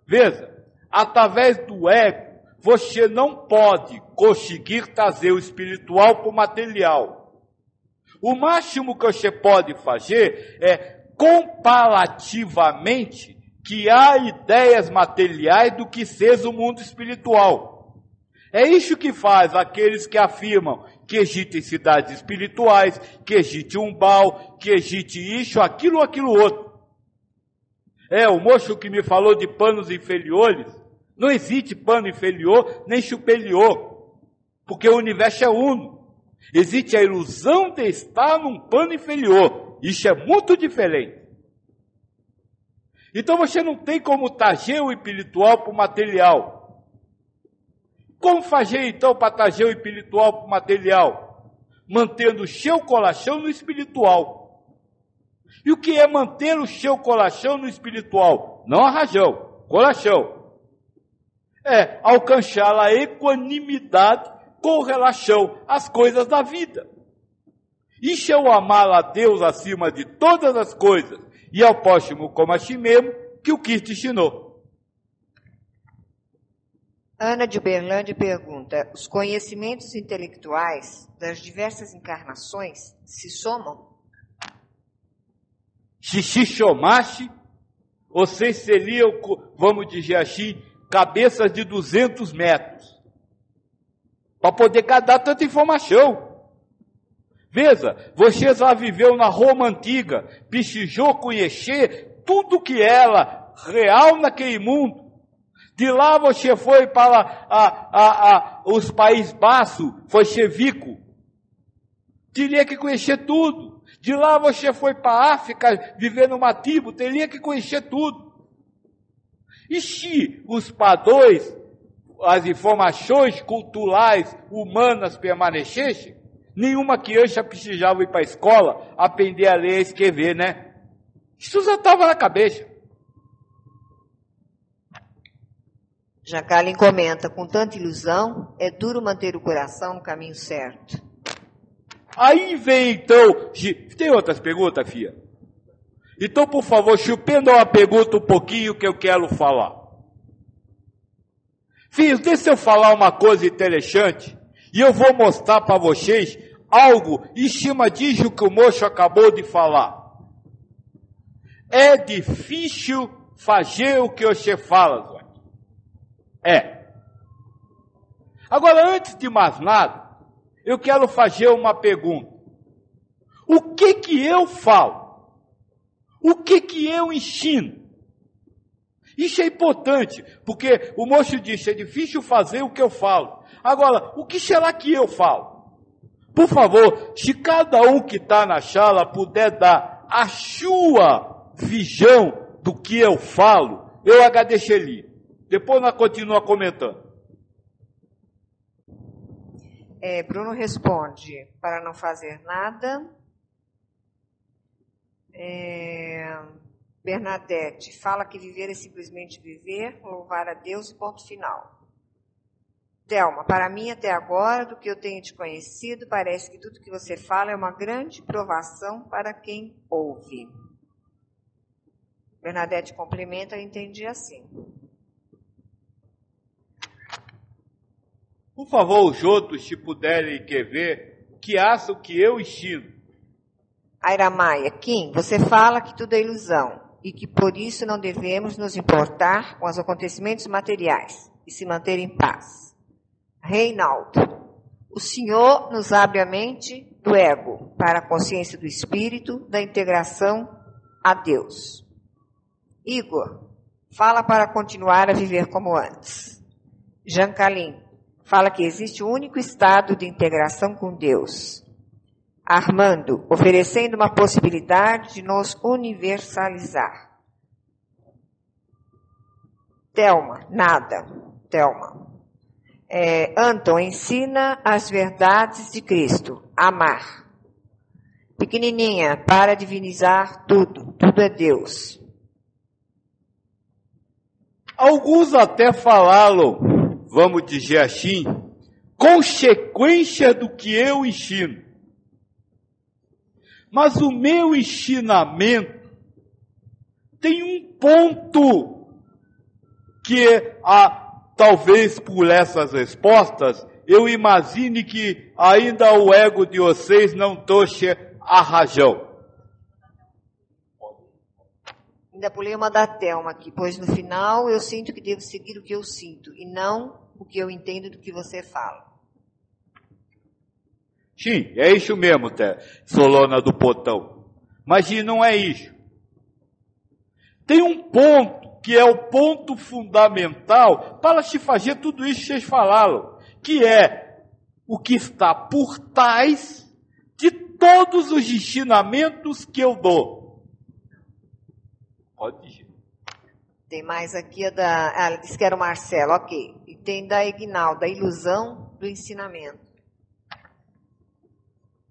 Veja, através do ego, você não pode conseguir trazer o espiritual para o material. O máximo que você pode fazer é, comparativamente, criar ideias materiais do que seja o mundo espiritual. É isso que faz aqueles que afirmam que existem cidades espirituais, que existe umbal, que existe isso, aquilo outro. O moço que me falou de planos inferiores, não existe plano inferior nem superior, porque o universo é uno. Existe a ilusão de estar num plano inferior. Isso é muito diferente. Então você não tem como trazer o espiritual para o material. Como fazer então para trazer o espiritual para o material? Mantendo o seu coração no espiritual. E o que é manter o seu coração no espiritual? Não a razão, coração. É alcançar a equanimidade com relação às coisas da vida. Isso é o amar a Deus acima de todas as coisas e ao próximo como a si mesmo, que o Cristo ensinou. Ana de Uberlândia pergunta, os conhecimentos intelectuais das diversas encarnações se somam? Se somasse, vocês seriam, vamos dizer assim, cabeças de 200 metros. Para poder dar tanta informação. Veja, você já viveu na Roma Antiga, precisou conhecer tudo que era real naquele mundo. De lá você foi para os Países Baixos, foi Chevico. Teria que conhecer tudo. De lá você foi para a África, viver numa tribo, teria que conhecer tudo. E se os padrões, as informações culturais, humanas permanecessem, nenhuma criança precisava ir para a escola, aprender a ler e escrever, né? Isso já estava na cabeça. Jacqueline comenta, com tanta ilusão, é duro manter o coração no caminho certo. Aí vem então, tem outras perguntas, filha? Então, por favor, chupendo uma pergunta um pouquinho que eu quero falar. Filhos, deixa eu falar uma coisa interessante, e eu vou mostrar para vocês algo em cima disso que o moço acabou de falar. É difícil fazer o que você fala, Zóia. É. Agora, antes de mais nada, eu quero fazer uma pergunta. O que eu falo? O que eu ensino? Isso é importante, porque o moço disse, é difícil fazer o que eu falo. Agora, o que será que eu falo? Por favor, se cada um que está na sala puder dar a sua visão do que eu falo, eu agradeceria. Depois nós continuamos comentando. Bruno responde, para não fazer nada. Bernadette fala que viver é simplesmente viver, louvar a Deus e ponto final. Thelma, para mim até agora, do que eu tenho te conhecido, parece que tudo que você fala é uma grande provação para quem ouve. Bernadette complementa, eu entendi assim. Por favor, os outros, se puderem ver, que acham que eu ensino. Aira Maia, Kim, você fala que tudo é ilusão e que por isso não devemos nos importar com os acontecimentos materiais e se manter em paz. Reinaldo, o Senhor nos abre a mente do ego para a consciência do espírito, da integração a Deus. Igor, fala para continuar a viver como antes. Jean Calim, fala que existe um único estado de integração com Deus. Armando, oferecendo uma possibilidade de nos universalizar. Thelma, nada. Thelma. Anton, ensina as verdades de Cristo. Amar. Pequenininha, para divinizar tudo. Tudo é Deus. Alguns até falaram, vamos dizer assim, consequência do que eu ensino. Mas o meu ensinamento tem um ponto que, talvez por essas respostas, eu imagine que ainda o ego de vocês não trouxe a razão. Ainda pulei uma da Thelma aqui, pois no final eu sinto que devo seguir o que eu sinto e não o que eu entendo do que você fala. Sim, é isso mesmo, Solona do Potão. Mas não é isso. Tem um ponto que é o ponto fundamental para se fazer tudo isso que vocês falaram, que é o que está por trás de todos os ensinamentos que eu dou. Pode dizer. Tem mais aqui ela disse que era o Marcelo, ok. E tem da Ignaldo, da ilusão do ensinamento.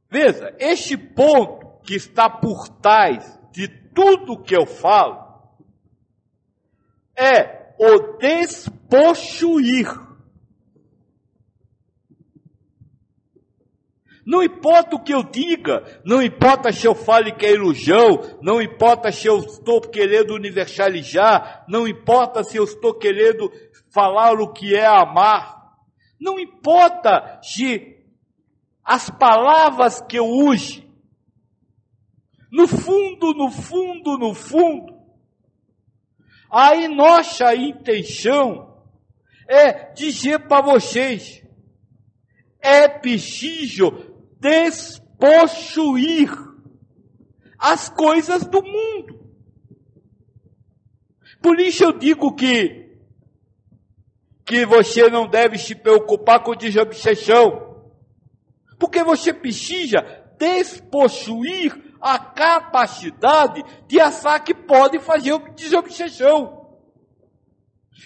Veja, este ponto que está por trás de tudo que eu falo é o despossuir. Não importa o que eu diga, não importa se eu fale que é ilusão, não importa se eu estou querendo universalizar, não importa se eu estou querendo falar o que é amar, não importa se as palavras que eu use, no fundo, aí nossa intenção é dizer para vocês, é preciso despossuir as coisas do mundo. Por isso eu digo que você não deve se preocupar com desobsessão. Porque você precisa despossuir a capacidade de achar que pode fazer desobsessão.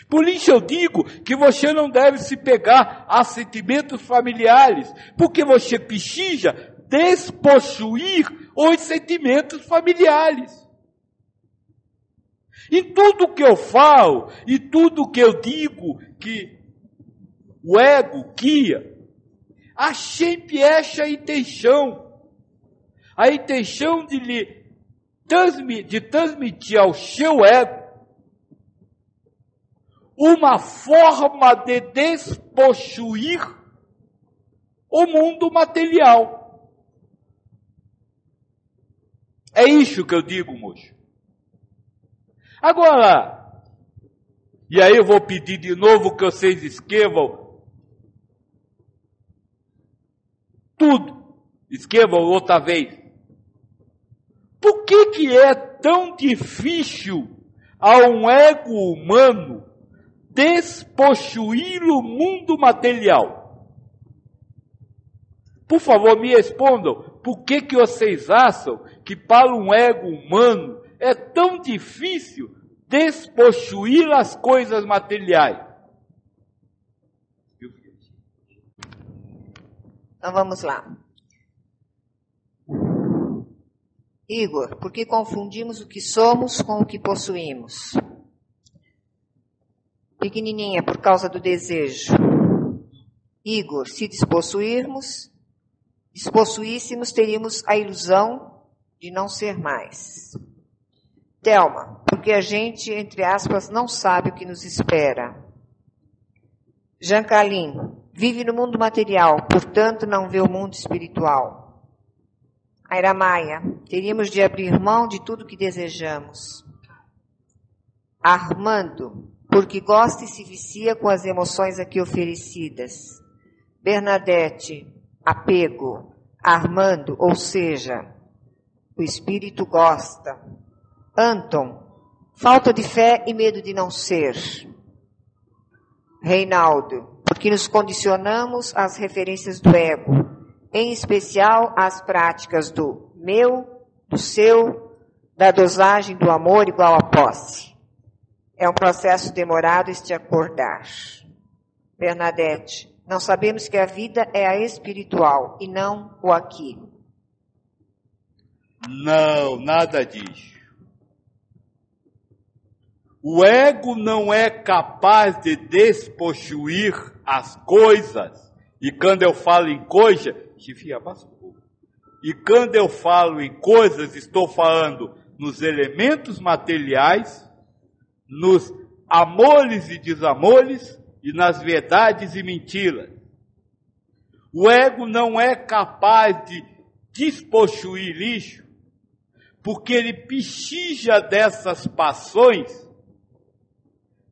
Por isso eu digo que você não deve se pegar a sentimentos familiares, porque você precisa despossuir os sentimentos familiares. Em tudo que eu falo, e tudo que eu digo, que o ego guia, há sempre essa intenção. A intenção de transmitir ao seu ego uma forma de despossuir o mundo material. É isso que eu digo, moço. Agora, e aí eu vou pedir de novo que vocês escrevam tudo. Escrevam outra vez. Por que é tão difícil a um ego humano despossuir o mundo material? Por favor, me respondam. Por que vocês acham que para um ego humano é tão difícil despossuir as coisas materiais? Então vamos lá. Igor, por que confundimos o que somos com o que possuímos? Pequenininha, por causa do desejo. Igor, se despossuíssemos, teríamos a ilusão de não ser mais. Thelma, porque a gente, entre aspas, não sabe o que nos espera. Jancalim, vive no mundo material, portanto não vê o mundo espiritual. Airamaia, teríamos de abrir mão de tudo que desejamos. Armando, porque gosta e se vicia com as emoções aqui oferecidas. Bernadette, apego. Armando, ou seja, o espírito gosta. Anton, falta de fé e medo de não ser. Reinaldo, porque nos condicionamos às referências do ego, em especial às práticas do meu, do seu, da dosagem do amor igual à posse. É um processo demorado este acordar. Bernadette, não sabemos que a vida é a espiritual e não o aqui. Não, nada disso. O ego não é capaz de despossuir as coisas. E quando eu falo em coisa, e quando eu falo em coisas, estou falando nos elementos materiais, nos amores e desamores e nas verdades e mentiras. O ego não é capaz de despossuir lixo, porque ele pechija dessas passões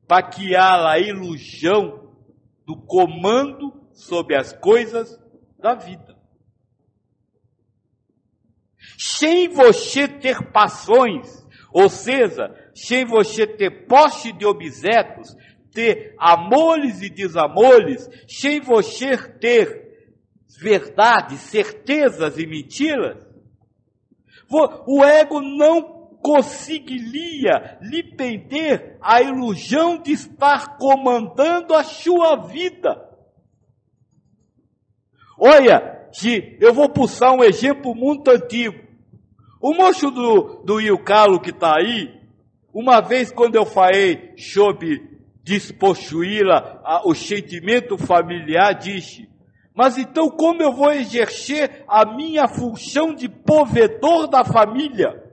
para criar a ilusão do comando sobre as coisas da vida. Sem você ter passões, ou seja, sem você ter posse de objetos, ter amores e desamores, sem você ter verdades, certezas e mentiras, o ego não conseguiria lhe prender a ilusão de estar comandando a sua vida. Olha, eu vou puxar um exemplo muito antigo. O moço do Ilcalo que está aí, uma vez quando eu falei sobre despossuir o sentimento familiar, disse: mas então como eu vou exercer a minha função de provedor da família?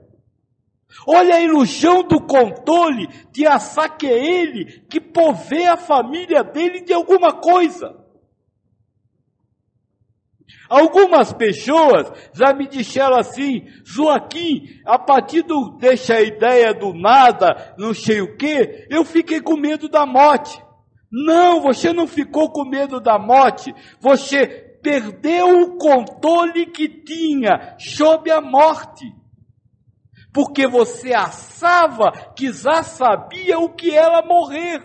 Olha a ilusão do controle de achar que é ele que provê a família dele de alguma coisa. Algumas pessoas já me disseram assim: Joaquim, a partir deixa a ideia do nada, não sei o quê, eu fiquei com medo da morte. Não, você não ficou com medo da morte, você perdeu o controle que tinha sobre a morte. Porque você achava que já sabia o que era morrer.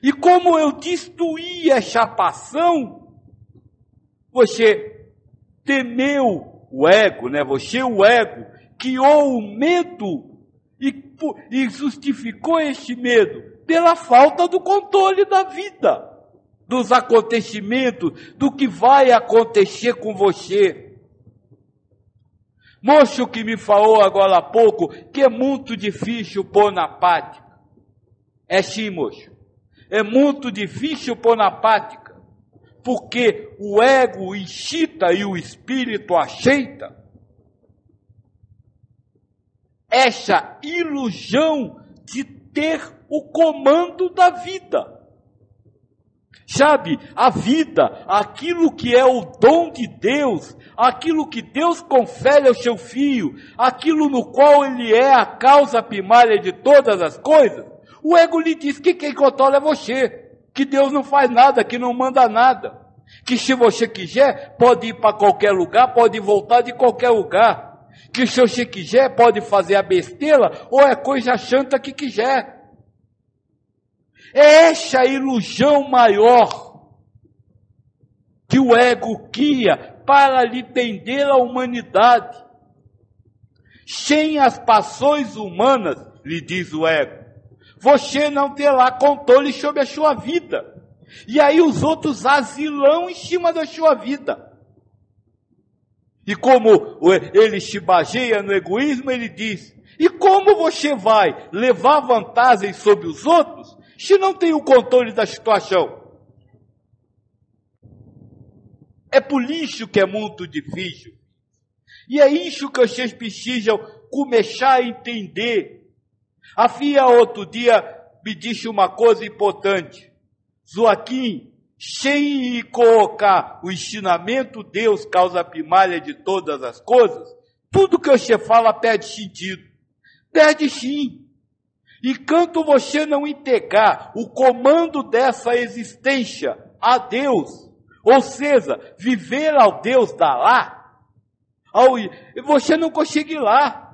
E como eu destruí essa paixão, você temeu o ego, né? Você, o ego, criou o medo e justificou este medo pela falta do controle da vida, dos acontecimentos, do que vai acontecer com você. Moço que me falou agora há pouco que é muito difícil pôr na prática. É sim, moço. É muito difícil pôr na prática. Porque o ego incita e o espírito aceita essa ilusão de ter o comando da vida. Sabe, a vida, aquilo que é o dom de Deus, aquilo que Deus confere ao seu Filho, aquilo no qual ele é a causa primária de todas as coisas, o ego lhe diz que quem controla é você, que Deus não faz nada, que não manda nada, que se você quiser, pode ir para qualquer lugar, pode voltar de qualquer lugar, que se você quiser, pode fazer a besteira ou é coisa santa que quiser. É essa a ilusão maior que o ego cria para lhe tender a humanidade. Sem as passões humanas, lhe diz o ego, você não terá controle sobre a sua vida. E aí os outros asilão em cima da sua vida. E como ele se baseia no egoísmo, ele diz, e como você vai levar vantagem sobre os outros, se não tem o controle da situação? É por isso que é muito difícil. E é isso que vocês precisam começar a entender. A Fia outro dia me disse uma coisa importante. Joaquim, sem colocar o ensinamento Deus, causa primária de todas as coisas, tudo que você fala perde sentido. Perde sim. Enquanto você não entregar o comando dessa existência a Deus, ou seja, viver ao Deus da lá, você não consegue ir lá.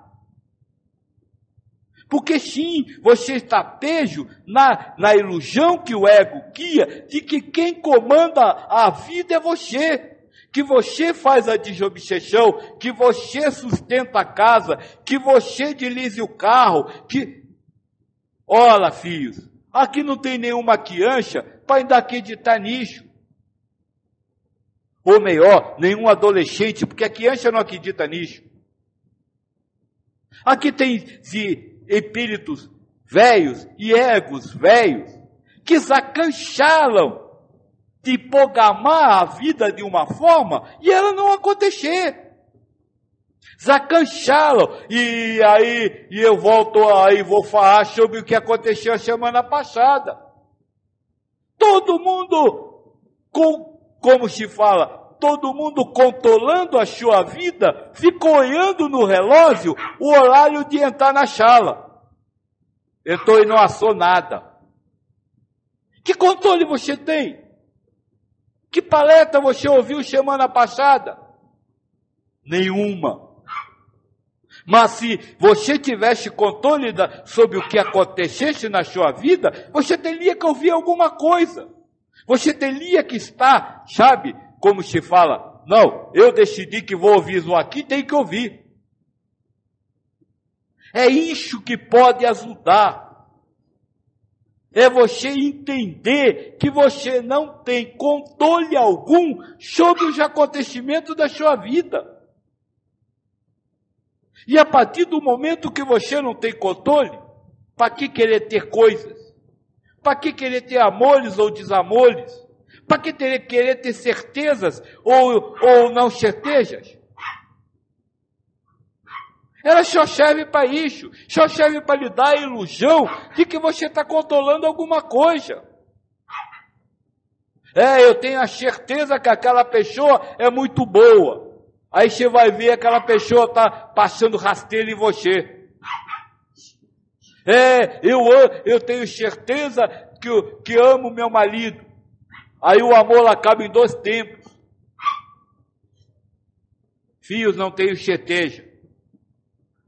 Porque sim, você está preso na ilusão que o ego cria de que quem comanda a vida é você. Que você faz a desobsessão, que você sustenta a casa, que você dirige o carro, que... Olha, filhos, aqui não tem nenhuma criança para ainda acreditar nisso. Ou melhor, nenhum adolescente, porque a criança não acredita nisso. Aqui tem espíritos velhos e egos velhos que já cansaram de programar a vida de uma forma e ela não acontecer. Já cansaram, e aí eu volto aí, vou falar sobre o que aconteceu a semana passada. Todo mundo, como se fala, todo mundo controlando a sua vida, ficou olhando no relógio o horário de entrar na sala. Entrou e não assou nada. Que controle você tem? Que palestra você ouviu semana passada? Nenhuma. Mas se você tivesse controle sobre o que acontecesse na sua vida, você teria que ouvir alguma coisa. Você teria que estar, sabe, como se fala, não, eu decidi que vou ouvir isso aqui, tem que ouvir. É isso que pode ajudar. É você entender que você não tem controle algum sobre os acontecimentos da sua vida. E a partir do momento que você não tem controle, para que querer ter coisas? Para que querer ter amores ou desamores? Para que querer ter certezas ou não certezas? Ela só serve para isso, só serve para lhe dar a ilusão de que você está controlando alguma coisa. Eu tenho a certeza que aquela pessoa é muito boa. Aí você vai ver aquela pessoa está passando rasteiro em você. Eu tenho certeza que amo meu marido. Aí o amor acaba em 2 tempos. Filhos, não tenho certeza.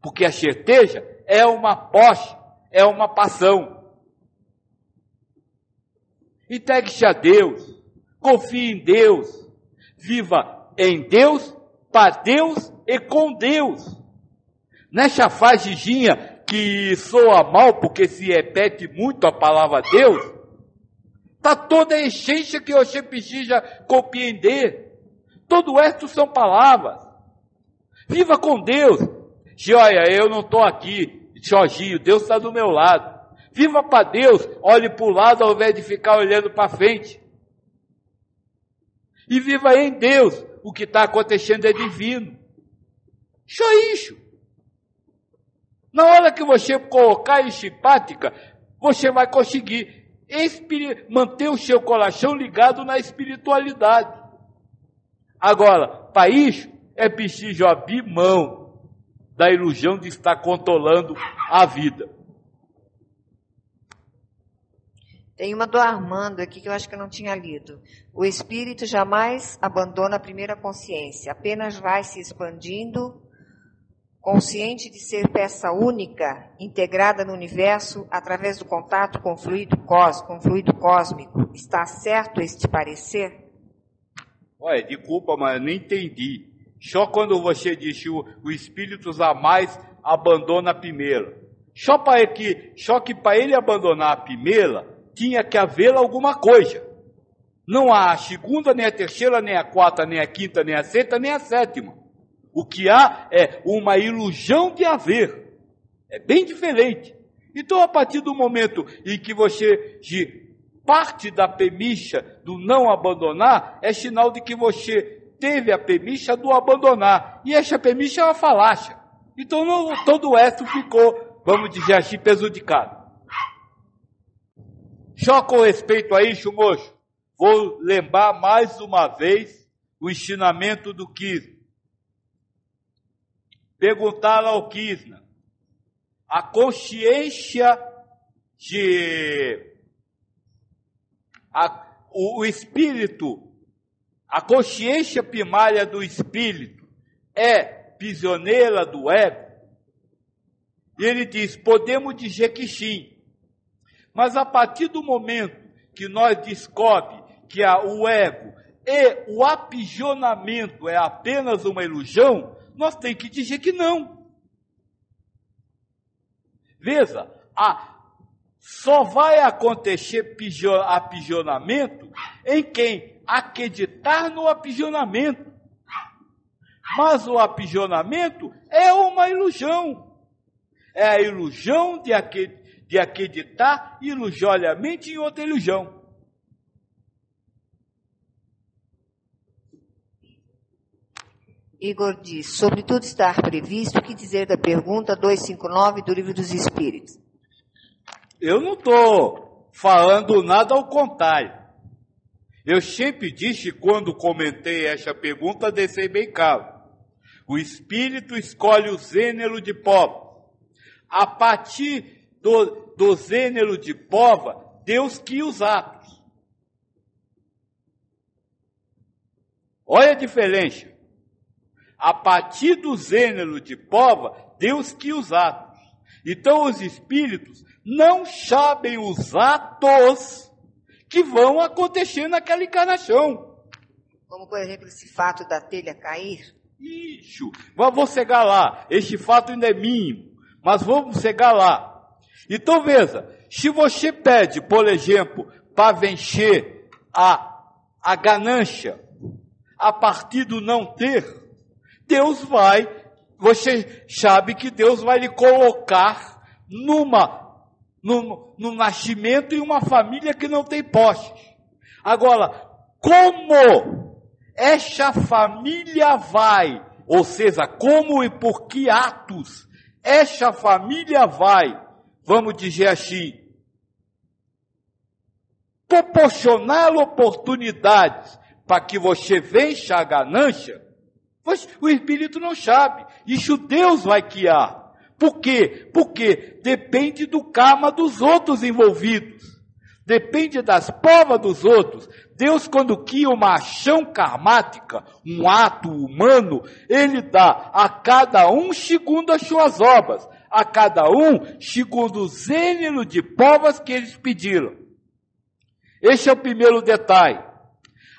Porque a certeza é uma posse, é uma passão. Entregue-se a Deus, confie em Deus, viva em Deus, para Deus e com Deus. Nessa fasezinha que soa mal porque se repete muito a palavra Deus, está toda a essência que você precisa compreender. Todo o resto são palavras. Viva com Deus. Se olha, eu não estou aqui sozinho, Deus está do meu lado. Viva para Deus, olhe para o lado ao invés de ficar olhando para frente. E viva em Deus, o que está acontecendo é divino. Só isso. Na hora que você colocar em simpática, você vai conseguir manter o seu coração ligado na espiritualidade. Agora, para isso, é preciso abrir mão da ilusão de estar controlando a vida. Tem uma do Armando aqui que eu acho que eu não tinha lido. O espírito jamais abandona a primeira consciência, apenas vai se expandindo, consciente de ser peça única, integrada no universo através do contato com o fluido cósmico. Está certo este parecer? Olha, desculpa, mas eu não entendi. Só quando você disse o espírito jamais abandona a primeira. Só que para ele abandonar a primeira, tinha que haver alguma coisa. Não há a segunda, nem a terceira, nem a quarta, nem a quinta, nem a sexta, nem a sétima. O que há é uma ilusão de haver. É bem diferente. Então, a partir do momento em que você parte da premissa do não abandonar, é sinal de que você teve a premissa do abandonar. E essa premissa é uma falácia. Então, todo o resto ficou, vamos dizer assim, prejudicado. Só com respeito a isso, moço, vou lembrar mais uma vez o ensinamento do Krishna. Perguntaram ao Krishna, a consciência o espírito, a consciência primária do espírito é prisioneira do ego? E ele diz, podemos dizer que sim. Mas a partir do momento que nós descobrimos que o ego e o aprisionamento é apenas uma ilusão, nós temos que dizer que não. Veja, só vai acontecer aprisionamento em quem acreditar no aprisionamento. Mas o aprisionamento é uma ilusão. É a ilusão de acreditar ilusoriamente em outra ilusão. Igor diz, sobre tudo estar previsto, o que dizer da pergunta 259 do Livro dos Espíritos? Eu não estou falando nada ao contrário. Eu sempre disse, quando comentei essa pergunta, deixei bem claro. O espírito escolhe o gênero de prova. A partir do gênero de prova, Deus cria os atos. Olha a diferença. A partir do gênero de prova, Deus cria os atos. Então os espíritos não sabem os atos que vão acontecer naquela encarnação. Como, por exemplo, esse fato da telha cair? Isso. Vamos chegar lá. Este fato ainda é mínimo, mas vamos chegar lá. Então veja, se você pede, por exemplo, para vencer a ganância a partir do não ter, você sabe que Deus vai lhe colocar no nascimento em uma família que não tem posses. Agora, como essa família vai, ou seja, como e por que atos essa família vai, vamos dizer assim, proporcionar oportunidades para que você vença a ganância, o espírito não sabe. Isso Deus vai criar. Por quê? Porque depende do karma dos outros envolvidos. Depende das provas dos outros. Deus, quando cria uma ação karmática, um ato humano, Ele dá a cada um segundo as suas obras. A cada um segundo o gênero de provas que eles pediram. Esse é o primeiro detalhe.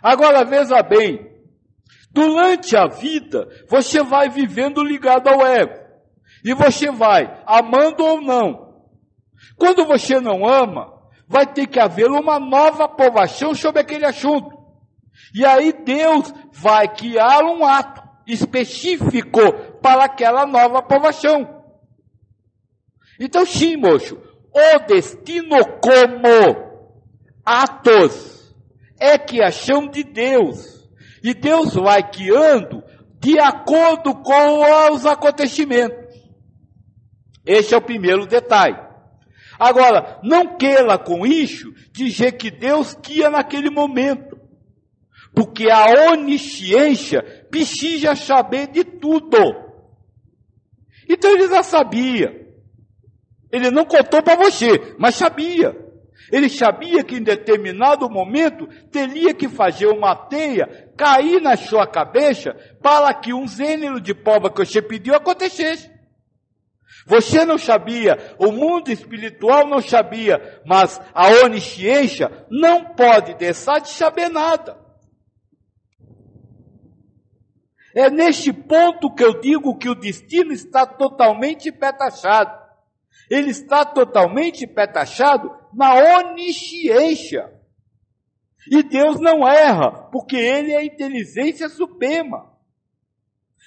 Agora veja bem. Durante a vida, você vai vivendo ligado ao ego. E você vai amando ou não. Quando você não ama, vai ter que haver uma nova aprovação sobre aquele assunto. E aí Deus vai criar um ato específico para aquela nova aprovação. Então sim, moço, o destino como atos é criação de Deus. E Deus vai criando de acordo com os acontecimentos. Esse é o primeiro detalhe. Agora, não queira com isso dizer que Deus queria naquele momento. Porque a onisciência precisa saber de tudo. Então ele já sabia. Ele não contou para você, mas sabia. Ele sabia que em determinado momento teria que fazer uma teia cair na sua cabeça para que um gênero de prova que você pediu acontecesse. Você não sabia, o mundo espiritual não sabia, mas a onisciência não pode deixar de saber nada. É neste ponto que eu digo que o destino está totalmente petachado. Ele está totalmente petachado na onisciência. E Deus não erra, porque Ele é a inteligência suprema.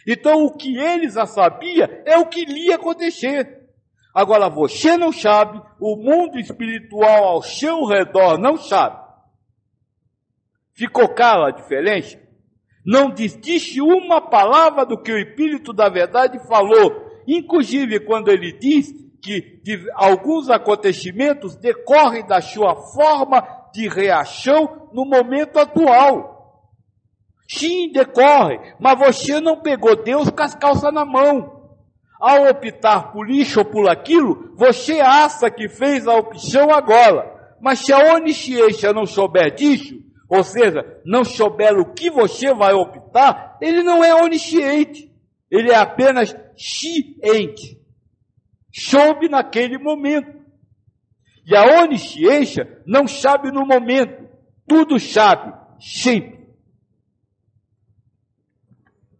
Então o que Ele já sabia é o que iria acontecer. Agora você não sabe, o mundo espiritual ao seu redor não sabe. Ficou clara a diferença? Não disse uma palavra do que o Espírito da Verdade falou. Inclusive quando ele diz que alguns acontecimentos decorrem da sua forma de reação no momento atual. Sim, decorre, mas você não pegou Deus com as calças na mão. Ao optar por isso ou por aquilo, você acha que fez a opção agora. Mas se a onisciência não souber disso, ou seja, não souber o que você vai optar, ele não é onisciente. Ele é apenas ciente. Soube naquele momento. E a onisciência não sabe no momento. Tudo sabe, sempre.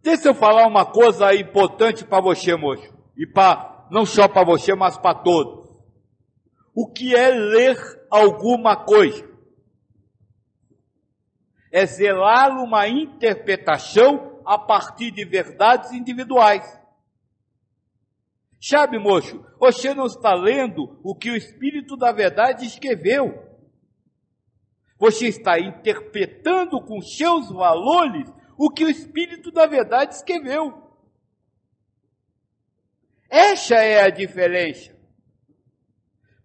Deixa eu falar uma coisa importante para você, moço. E não só para você, mas para todos. O que é ler alguma coisa? É zelar uma interpretação a partir de verdades individuais. Sabe, moço, você não está lendo o que o Espírito da Verdade escreveu. Você está interpretando com seus valores o que o Espírito da Verdade escreveu. Essa é a diferença.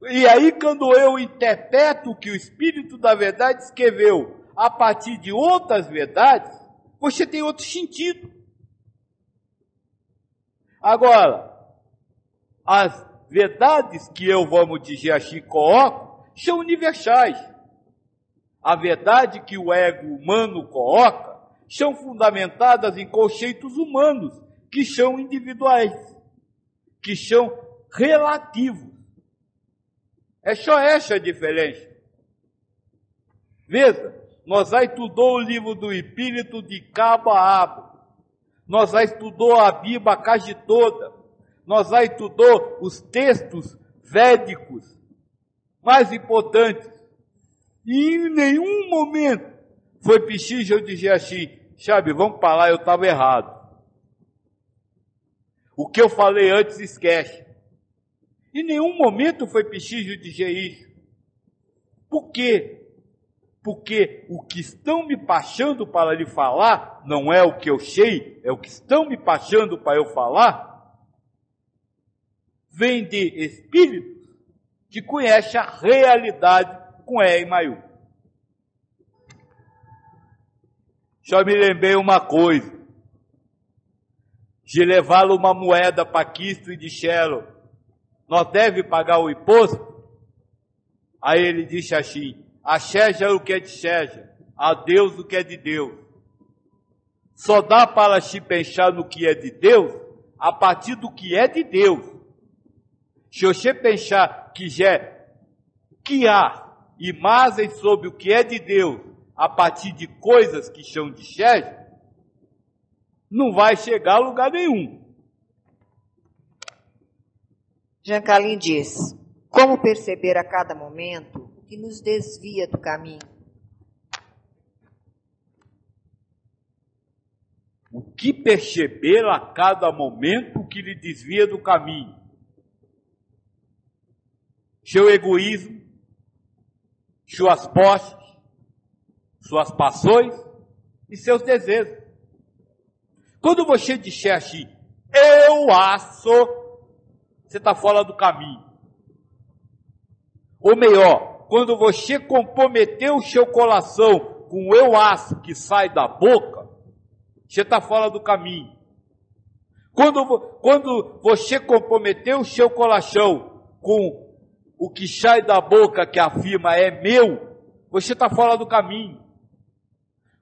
E aí, quando eu interpreto o que o Espírito da Verdade escreveu a partir de outras verdades, você tem outro sentido. Agora, as verdades que eu, vamos dizer assim, coloco, são universais. A verdade que o ego humano coloca são fundamentadas em conceitos humanos, que são individuais, que são relativos. É só essa a diferença. Veja, nós já estudou o livro do Espírito de cabo a abo. Nós já estudou a Bíblia quase toda. Nós já estudou os textos védicos mais importantes. E em nenhum momento foi preciso eu dizer assim, sabe, vamos para lá, eu estava errado. O que eu falei antes, esquece. Em nenhum momento foi preciso dizer isso. Por quê? Porque o que estão me passando para lhe falar, não é o que eu sei, é o que estão me passando para eu falar, vem de espíritos que conhecem a realidade com E maiúsculo. Só me lembrei uma coisa, de levá-lo uma moeda para Cristo e disseram, nós deve pagar o imposto? Aí ele disse assim, a César o que é de César, a Deus o que é de Deus. Só dá para se pensar no que é de Deus, a partir do que é de Deus. Se você pensar que há imagens sobre o que é de Deus, a partir de coisas que são de César, não vai chegar a lugar nenhum. Jean Calvin diz, como perceber a cada momento o que nos desvia do caminho? O que perceber a cada momento que lhe desvia do caminho? Seu egoísmo, suas posses, suas paixões e seus desejos. Quando você disser assim, eu acho, você está fora do caminho. Ou melhor, quando você comprometeu o seu coração com o eu acho que sai da boca, você está fora do caminho. Quando você comprometeu o seu coração com o que sai da boca que afirma é meu, você está fora do caminho.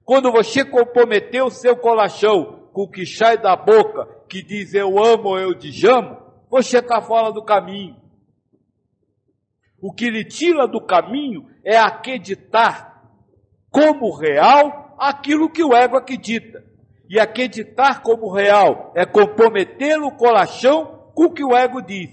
Quando você comprometeu o seu coração com o que sai da boca que diz eu amo ou eu te amo, você está fora do caminho. O que lhe tira do caminho é acreditar como real aquilo que o ego acredita. E acreditar como real é comprometer o coração com o que o ego diz.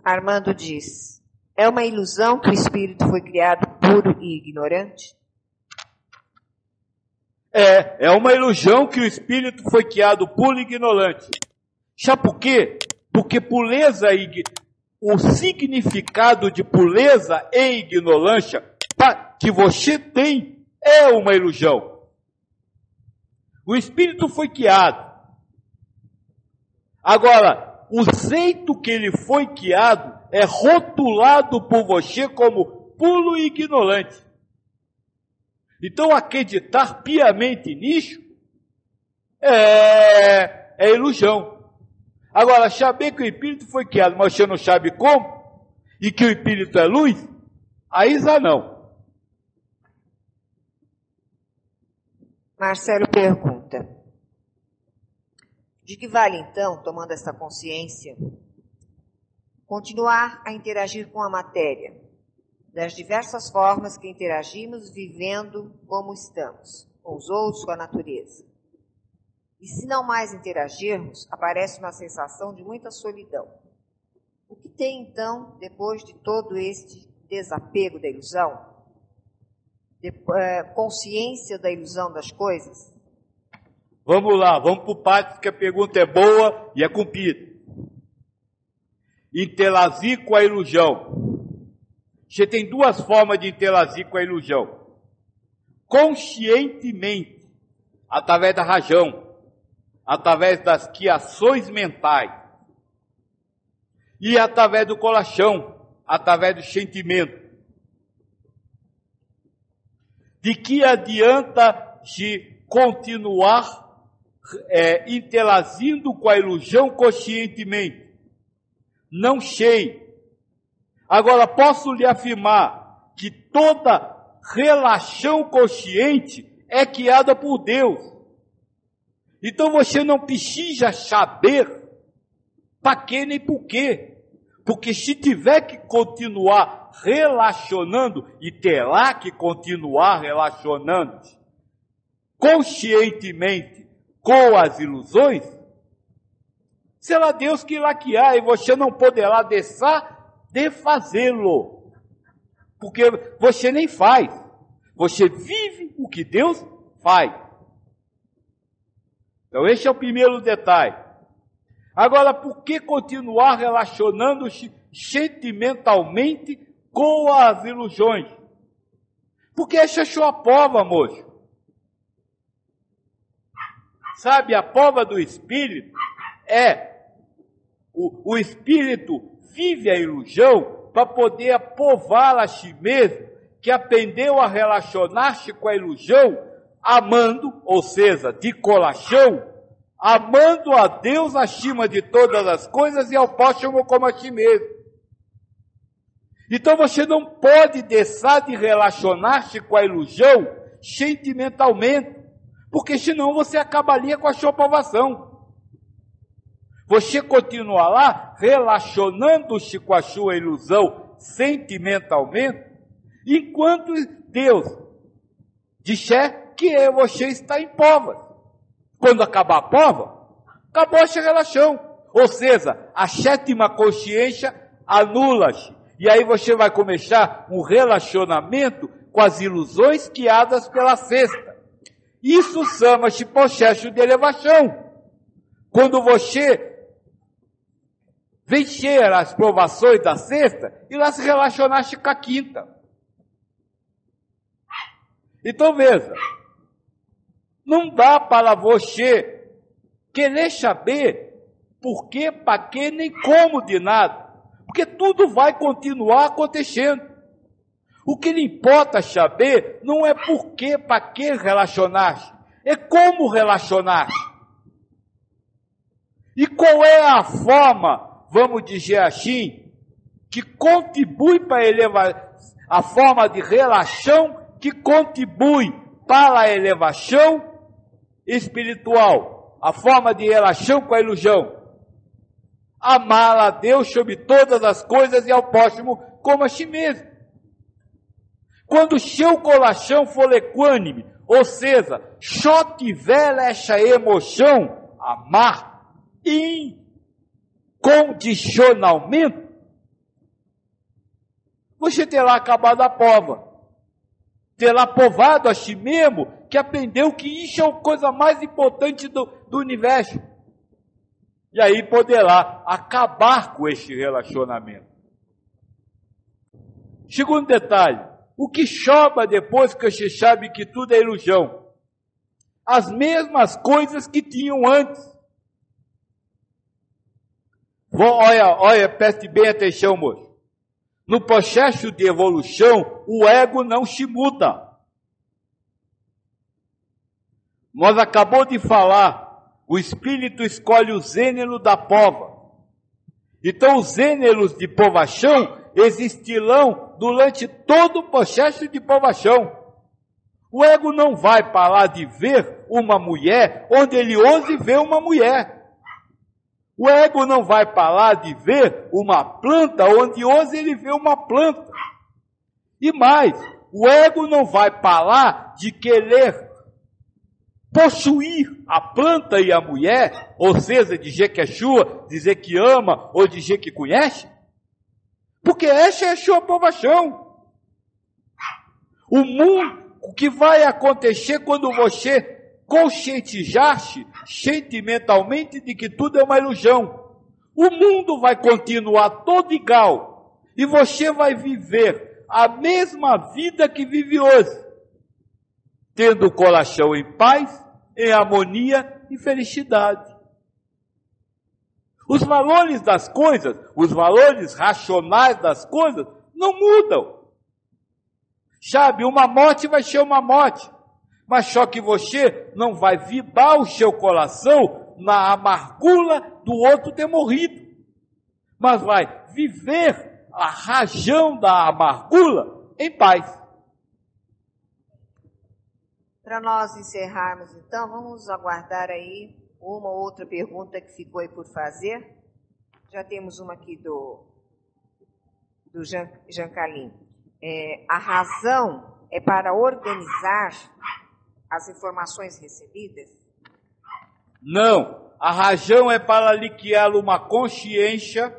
Armando diz: é uma ilusão que o espírito foi criado puro e ignorante? É uma ilusão que o espírito foi criado puro e ignorante. Sabe por quê? Porque pureza e o significado de pureza e ignorância que você tem é uma ilusão. O espírito foi criado. Agora, o jeito que ele foi criado é rotulado por você como puro e ignorante. Então, acreditar piamente nisso é ilusão. Agora, saber que o espírito foi criado, mas você não sabe como, e que o espírito é luz, aí já não. Marcelo pergunta: de que vale então, tomando essa consciência, continuar a interagir com a matéria, das diversas formas que interagimos vivendo como estamos, com os outros, com a natureza? E se não mais interagirmos, aparece uma sensação de muita solidão. O que tem então, depois de todo este desapego da ilusão? Consciência da ilusão das coisas? Vamos lá, vamos para o parte que a pergunta é boa e é cumprida. Interagir com a ilusão. Você tem duas formas de interagir com a ilusão. Conscientemente, através da razão, através das criações mentais, e através do coração, através do sentimento. De que adianta se continuar interagindo com a ilusão conscientemente? Não sei. Agora, posso lhe afirmar que toda relação consciente é criada por Deus. Então você não precisa saber para quê nem por quê. Porque se tiver que continuar relacionando, e terá que continuar relacionando conscientemente com as ilusões, será Deus que irá criar e você não poderá deixar de fazê-lo. Porque você nem faz. Você vive o que Deus faz. Então esse é o primeiro detalhe. Agora, por que continuar relacionando-se sentimentalmente com as ilusões? Porque essa é a sua prova, moço. Sabe, a prova do espírito é o espírito vive a ilusão para poder provar a si mesmo que aprendeu a relacionar-se com a ilusão amando, ou seja, de coração, amando a Deus acima de todas as coisas e ao próximo como a si mesmo. Então você não pode deixar de relacionar-se com a ilusão sentimentalmente, porque senão você acabaria com a sua aprovação. Você continua lá relacionando-se com a sua ilusão sentimentalmente, enquanto Deus disser que você está em prova. Quando acabar a prova, acabou essa relação. Ou seja, a sétima consciência anula-se. E aí você vai começar um relacionamento com as ilusões criadas pela sexta. Isso chama-se processo de elevação. Quando você vencer as provações da sexta, irá se relacionar-se com a quinta. Então veja, não dá para você querer saber por quê, para quê, nem como de nada. Porque tudo vai continuar acontecendo. O que lhe importa saber não é por quê, para que relacionar, é como relacionar. E qual é a forma, vamos dizer assim, que contribui para elevar, a forma de relação que contribui para a elevação espiritual, a forma de relação com a ilusão. Amar a Deus sobre todas as coisas e ao próximo como a si mesmo. Quando o seu coração for equânime, ou seja, só tiver essa emoção, amar incondicionalmente, você terá acabado a prova. Terá provado a si mesmo que aprendeu que isso é a coisa mais importante do universo. E aí poderá acabar com esse relacionamento. Segundo detalhe, o que sobra depois que você sabe que tudo é ilusão? As mesmas coisas que tinham antes. Olha, preste bem atenção, moço. No processo de evolução, o ego não se muda. Nós acabamos de falar, o espírito escolhe o gênero da prova. Então, os gêneros de provação existirão durante todo o processo de provação. O ego não vai parar de ver uma mulher onde ele ouse ver uma mulher. O ego não vai parar de ver uma planta onde ouse ele ver uma planta. E mais, o ego não vai parar de querer possuir a planta e a mulher, ou seja, dizer que é sua, dizer que ama ou dizer que conhece, porque essa é a sua aprovação. O que vai acontecer quando você conscientizar-se sentimentalmente de que tudo é uma ilusão? O mundo vai continuar todo igual e você vai viver a mesma vida que vive hoje, tendo o coração em paz, em harmonia e felicidade. Os valores das coisas, os valores racionais das coisas, não mudam. Sabe, uma morte vai ser uma morte, mas só que você não vai vibrar o seu coração na amargura do outro ter morrido, mas vai viver a razão da amargura em paz. Para nós encerrarmos, então, vamos aguardar aí uma ou outra pergunta que ficou aí por fazer. Já temos uma aqui do Jean Calim. A razão é para organizar as informações recebidas? Não, a razão é para lhe criar uma consciência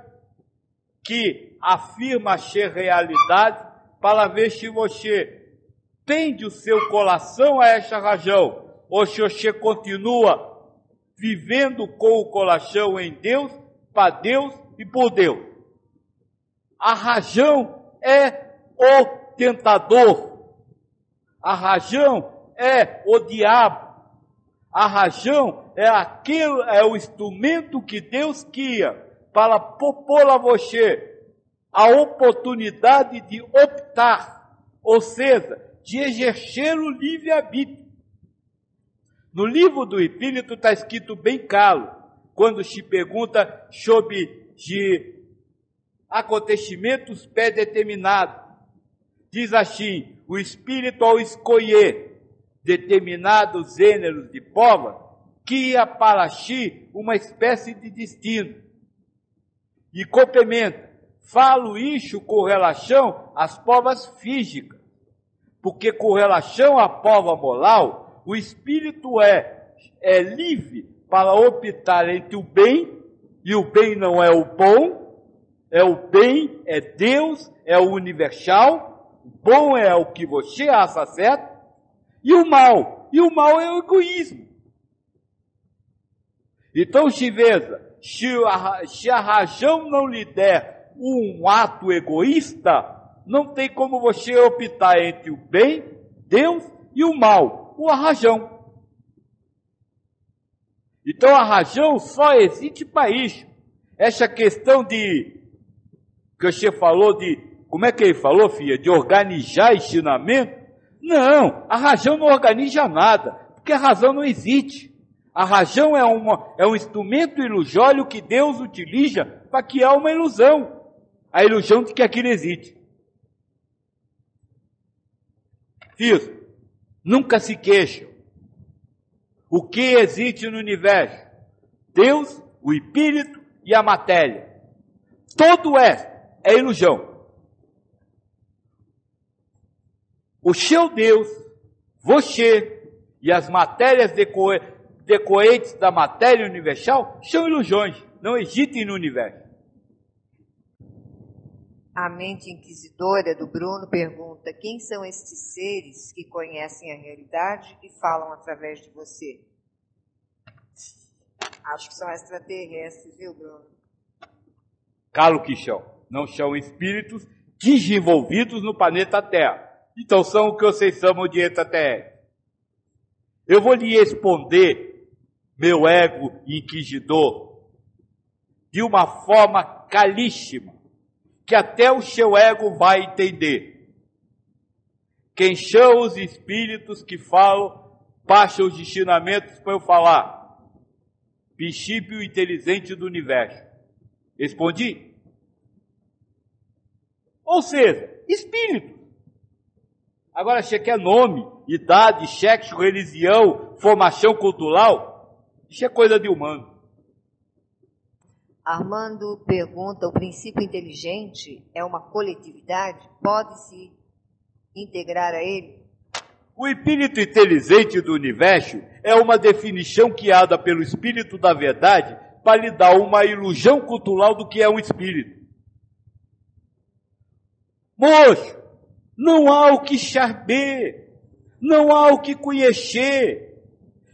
que afirma ser realidade, para ver se você tende o seu coração a essa razão, ou se você continua vivendo com o coração em Deus, para Deus e por Deus. A razão é o tentador, a razão é o diabo, a razão é o instrumento que Deus cria para propor a você a oportunidade de optar, ou seja, de exercer o livre-arbítrio. No livro do Espírito está escrito bem claro, quando se pergunta sobre de acontecimentos pré-determinados. Diz assim, o Espírito ao escolher determinados gêneros de prova, cria para si uma espécie de destino. E complementa, falo isso com relação às provas físicas, porque com relação à prova moral, o espírito é livre para optar entre o bem, e o bem não é o bom, é o bem, é Deus, é o universal, o bom é o que você acha certo, e o mal é o egoísmo. Então se veja, se a razão não lhe der um ato egoísta, não tem como você optar entre o bem, Deus, e o mal, ou a razão. Então a razão só existe para isso. Essa questão de Que o Che falou de, como é que ele falou, filha? De organizar ensinamento? Não, a razão não organiza nada, porque a razão não existe. A razão é um instrumento ilusório que Deus utiliza para criar uma ilusão. A ilusão de que aquilo existe. Filhos, nunca se queixam. O que existe no universo? Deus, o espírito e a matéria. Todo é ilusão. O seu Deus, você e as matérias decorrentes da matéria universal são ilusões, não existem no universo. A mente inquisidora do Bruno pergunta: quem são estes seres que conhecem a realidade e falam através de você? Acho que são extraterrestres, viu, Bruno? Calo que são. Não são espíritos desenvolvidos no planeta Terra. Então são o que vocês chamam de extraterrestres. Eu vou lhe responder, meu ego inquisidor, de uma forma calíssima, que até o seu ego vai entender. Quem são os espíritos que falam, passam os ensinamentos para eu falar? Princípio inteligente do universo. Respondi? Ou seja, espírito. Agora você quer nome, idade, sexo, religião, formação cultural? Isso é coisa de humano. Armando pergunta: o princípio inteligente é uma coletividade? Pode-se integrar a ele? O espírito inteligente do universo é uma definição criada pelo espírito da verdade para lhe dar uma ilusão cultural do que é um espírito. Moço, não há o que saber, não há o que conhecer.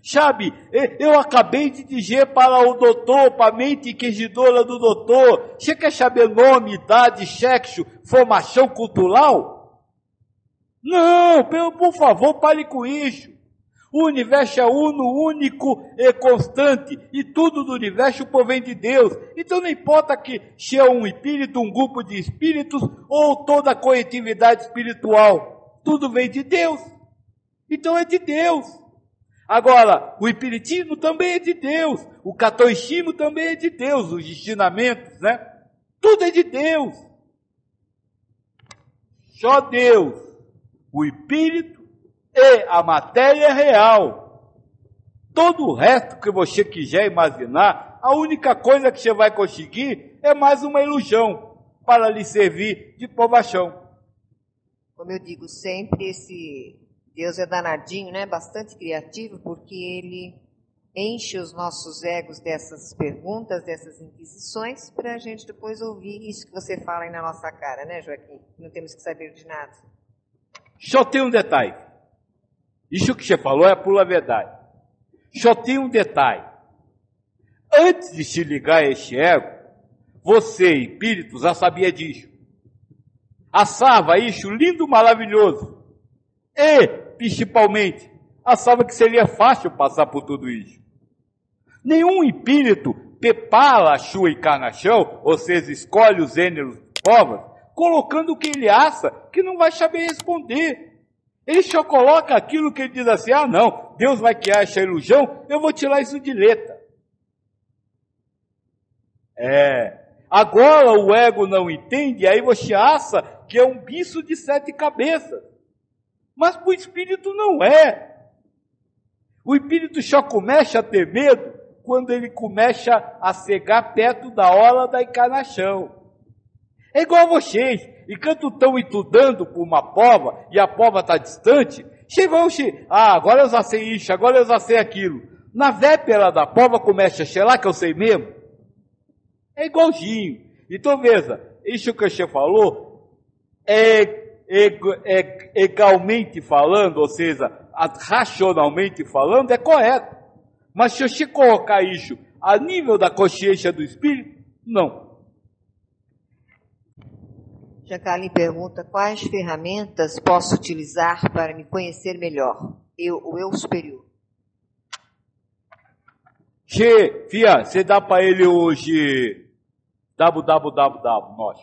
Sabe, eu acabei de dizer para o doutor, para a mente inquisidora do doutor, você quer saber nome, idade, sexo, formação cultural? Não, por favor, pare com isso. O universo é uno, único e constante, e tudo do universo provém de Deus. Então não importa que seja um espírito, um grupo de espíritos, ou toda a coletividade espiritual, tudo vem de Deus. Então é de Deus. Agora, o espiritismo também é de Deus, o catolicismo também é de Deus, os ensinamentos, né? Tudo é de Deus. Só Deus, o espírito e a matéria real. Todo o resto que você quiser imaginar, a única coisa que você vai conseguir é mais uma ilusão para lhe servir de provação. Como eu digo sempre, esse Deus é danadinho, né? Bastante criativo, porque ele enche os nossos egos dessas perguntas, dessas inquisições, para a gente depois ouvir isso que você fala aí na nossa cara, né, Joaquim? Não temos que saber de nada. Só tem um detalhe. Isso que você falou é a pura verdade. Só tem um detalhe. Antes de se ligar a este ego, você, espírito, já sabia disso. Achava isso lindo, maravilhoso. E, principalmente, achava que seria fácil passar por tudo isso. Nenhum espírito prepara a sua encarnação, ou seja, escolhe os gêneros provas, colocando o que ele acha que não vai saber responder. Ele só coloca aquilo que ele diz assim: ah não, Deus vai criar essa ilusão, eu vou tirar isso de letra. Agora o ego não entende, aí você acha que é um bicho de 7 cabeças. Mas para o espírito não é. O espírito só começa a ter medo quando ele começa a chegar perto da hora da encarnação. É igual a vocês, enquanto estão estudando por uma prova e a prova está distante, vocês vão agora eu já sei isso, agora eu já sei aquilo. Na véspera da prova começa, será que eu sei mesmo? É igualzinho. Então veja, isso que você falou egalmente falando, ou seja, racionalmente falando, é correto. Mas se você colocar isso a nível da consciência do espírito, não. Giancarlo pergunta: quais ferramentas posso utilizar para me conhecer melhor? O eu superior. Fia, você dá para ele hoje www, nós.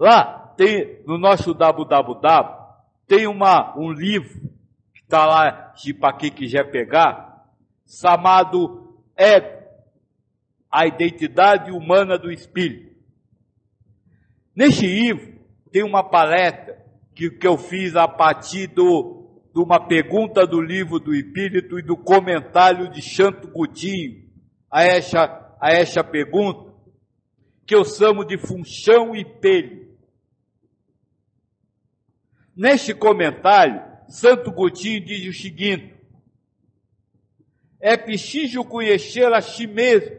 Lá tem, no nosso www, tem um livro, que está lá, para quem quiser pegar, chamado Ego, a identidade humana do espírito. Neste livro, tem uma palestra que eu fiz a partir de uma pergunta do livro do Espírito e do comentário de Santo Agostinho a essa pergunta, que eu chamo de função e espelho. Neste comentário, Santo Agostinho diz o seguinte: é preciso conhecer a si mesmo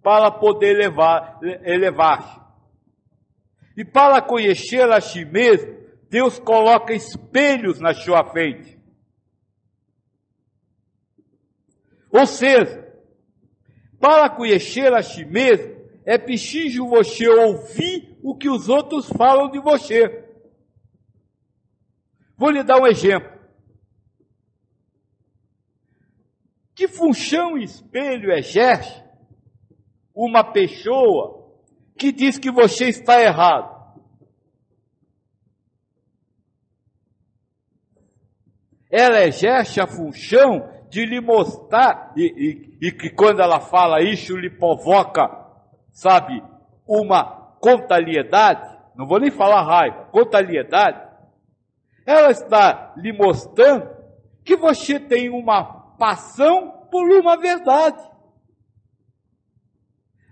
para poder elevar-se. E para conhecer a si mesmo, Deus coloca espelhos na sua frente. Ou seja, para conhecer a si mesmo, é preciso você ouvir o que os outros falam de você. Vou lhe dar um exemplo. Que função espelho exerce uma pessoa que diz que você está errado? Ela exerce a função de lhe mostrar, e que quando ela fala isso, lhe provoca, sabe, uma contrariedade, não vou nem falar raiva, contrariedade. Ela está lhe mostrando que você tem uma paixão por uma verdade.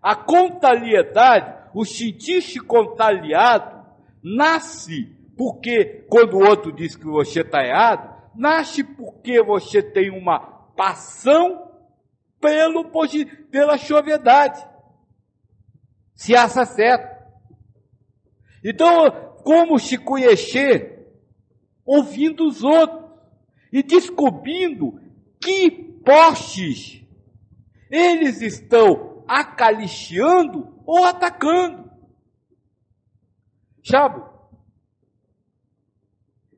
A contrariedade, o sentir-se contrariado, nasce porque, quando o outro diz que você está errado, nasce porque você tem uma paixão pela sua verdade. Se acha certo. Então, como se conhecer? Ouvindo os outros e descobrindo que postes eles estão acariciando ou atacando. Sabe?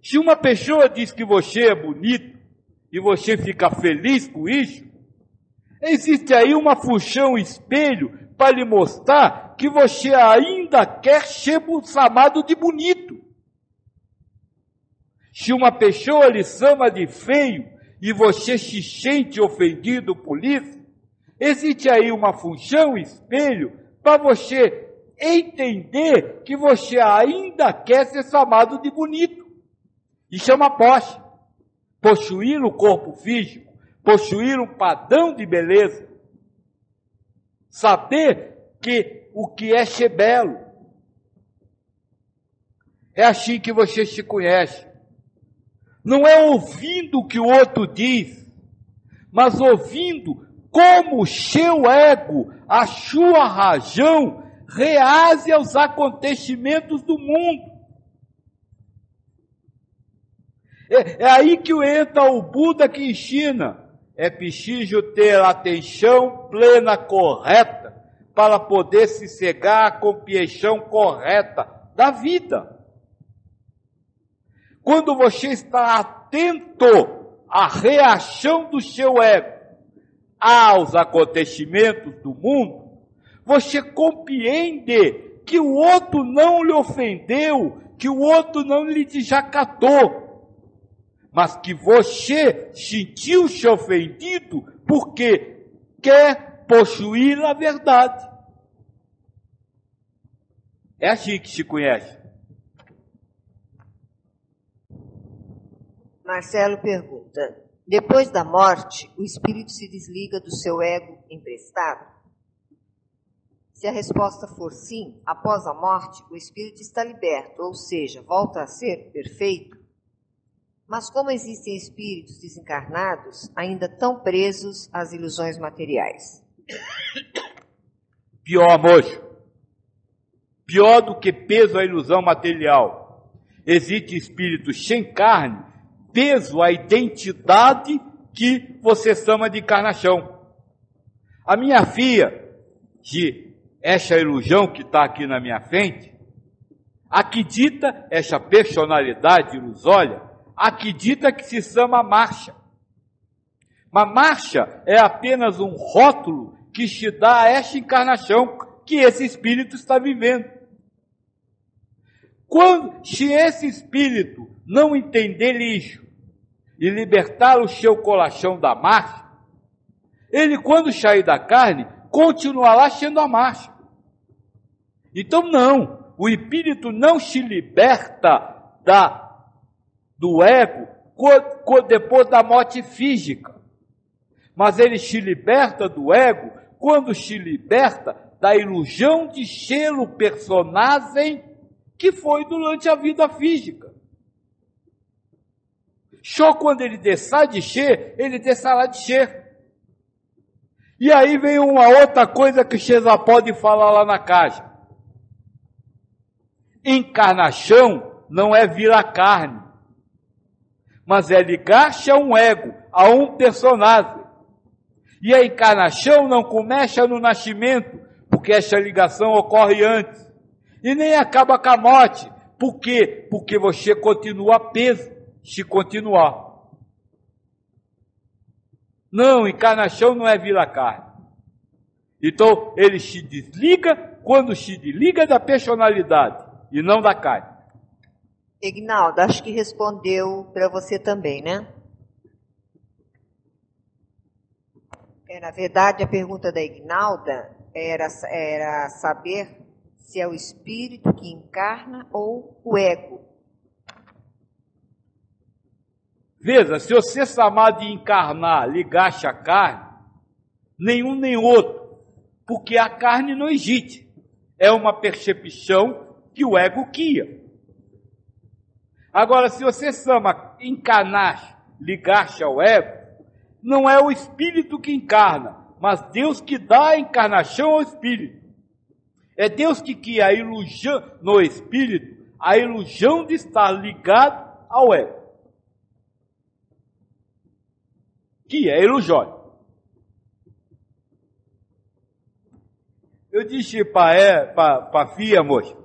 Se uma pessoa diz que você é bonito e você fica feliz com isso, existe aí uma função espelho para lhe mostrar que você ainda quer ser chamado de bonito. Se uma pessoa lhe chama de feio e você se sente ofendido por isso, existe aí uma função espelho para você entender que você ainda quer ser chamado de bonito. Isso é uma posse. Possuir o corpo físico, possuir um padrão de beleza. Saber que o que é ser belo. É assim que você se conhece. Não é ouvindo o que o outro diz, mas ouvindo como o seu ego, a sua razão, reage aos acontecimentos do mundo. É aí que entra o Buda que ensina. É preciso ter a atenção plena correta para poder se cegar à compreensão correta da vida. Quando você está atento à reação do seu ego aos acontecimentos do mundo, você compreende que o outro não lhe ofendeu, que o outro não lhe desacatou, mas que você sentiu-se ofendido porque quer possuir a verdade. É assim que se conhece. Marcelo pergunta: depois da morte, o espírito se desliga do seu ego emprestado? Se a resposta for sim, após a morte, o espírito está liberto, ou seja, volta a ser perfeito. Mas como existem espíritos desencarnados ainda tão presos às ilusões materiais? Pior, moço. Pior do que peso à ilusão material. Existe espíritos sem carne, peso à identidade que você chama de encarnação. A minha filha, de essa ilusão que está aqui na minha frente, acredita, essa personalidade ilusória, acredita que se chama marcha. Mas marcha é apenas um rótulo que te dá a essa encarnação que esse espírito está vivendo. Se esse espírito não entender isso e libertar o seu coração da marcha, ele, quando sair da carne, continuará sendo a marcha. Então, não, o espírito não se liberta do ego depois da morte física, mas ele se liberta do ego quando se liberta da ilusão de ser o personagem que foi durante a vida física. Só quando ele deixar de ser, ele deixará de ser. E aí vem uma outra coisa que você já pode falar lá na casa. Encarnação não é virar carne, mas é ligar-se a um ego, a um personagem. E a encarnação não começa no nascimento, porque essa ligação ocorre antes. E nem acaba com a morte. Por quê? Porque você continua preso, se continuar. Não, encarnação não é virar carne. Então, ele se desliga quando se desliga da personalidade e não da carne. Ignaldo, acho que respondeu para você também, né? Na verdade, a pergunta da Ignalda era saber se é o espírito que encarna ou o ego. Veja, se você chamar de encarnar, ligar-se à carne, nenhum nem outro, porque a carne não existe. É uma percepção que o ego cria. Agora, se você chama encarnar, ligar-se ao ego, não é o espírito que encarna, mas Deus que dá a encarnação ao espírito. É Deus que cria a ilusão no espírito, a ilusão de estar ligado ao ego, que é ilusório. Eu disse para a filha, moça,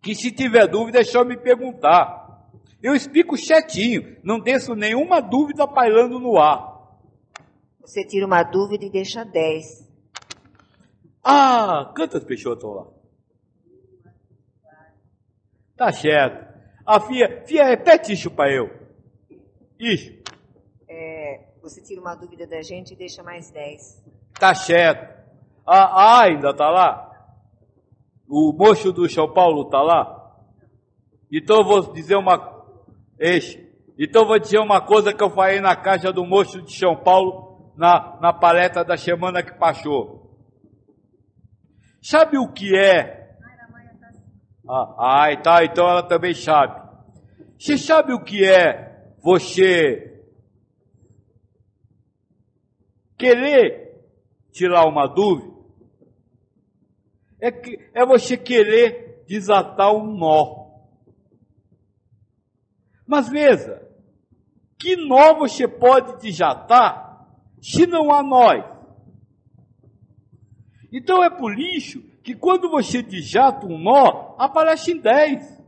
que se tiver dúvida é só me perguntar. Eu explico certinho, não deixo nenhuma dúvida pairando no ar. Você tira uma dúvida e deixa 10. Ah, quantas pessoas estão lá? Tá certo. A filha, repete isso para eu. Isso. Você tira uma dúvida da gente e deixa mais 10. Tá certo. Ainda tá lá? O moço do São Paulo tá lá? Então eu vou dizer Então vou dizer uma coisa que eu falei na caixa do moço de São Paulo na palestra da semana que passou. Sabe o que é? Então ela também sabe. Você sabe o que é você querer tirar uma dúvida? É você querer desatar um nó. Mas veja, que nó você pode desatar se não há nós? Então é por isso que quando você desata um nó, aparecem 10.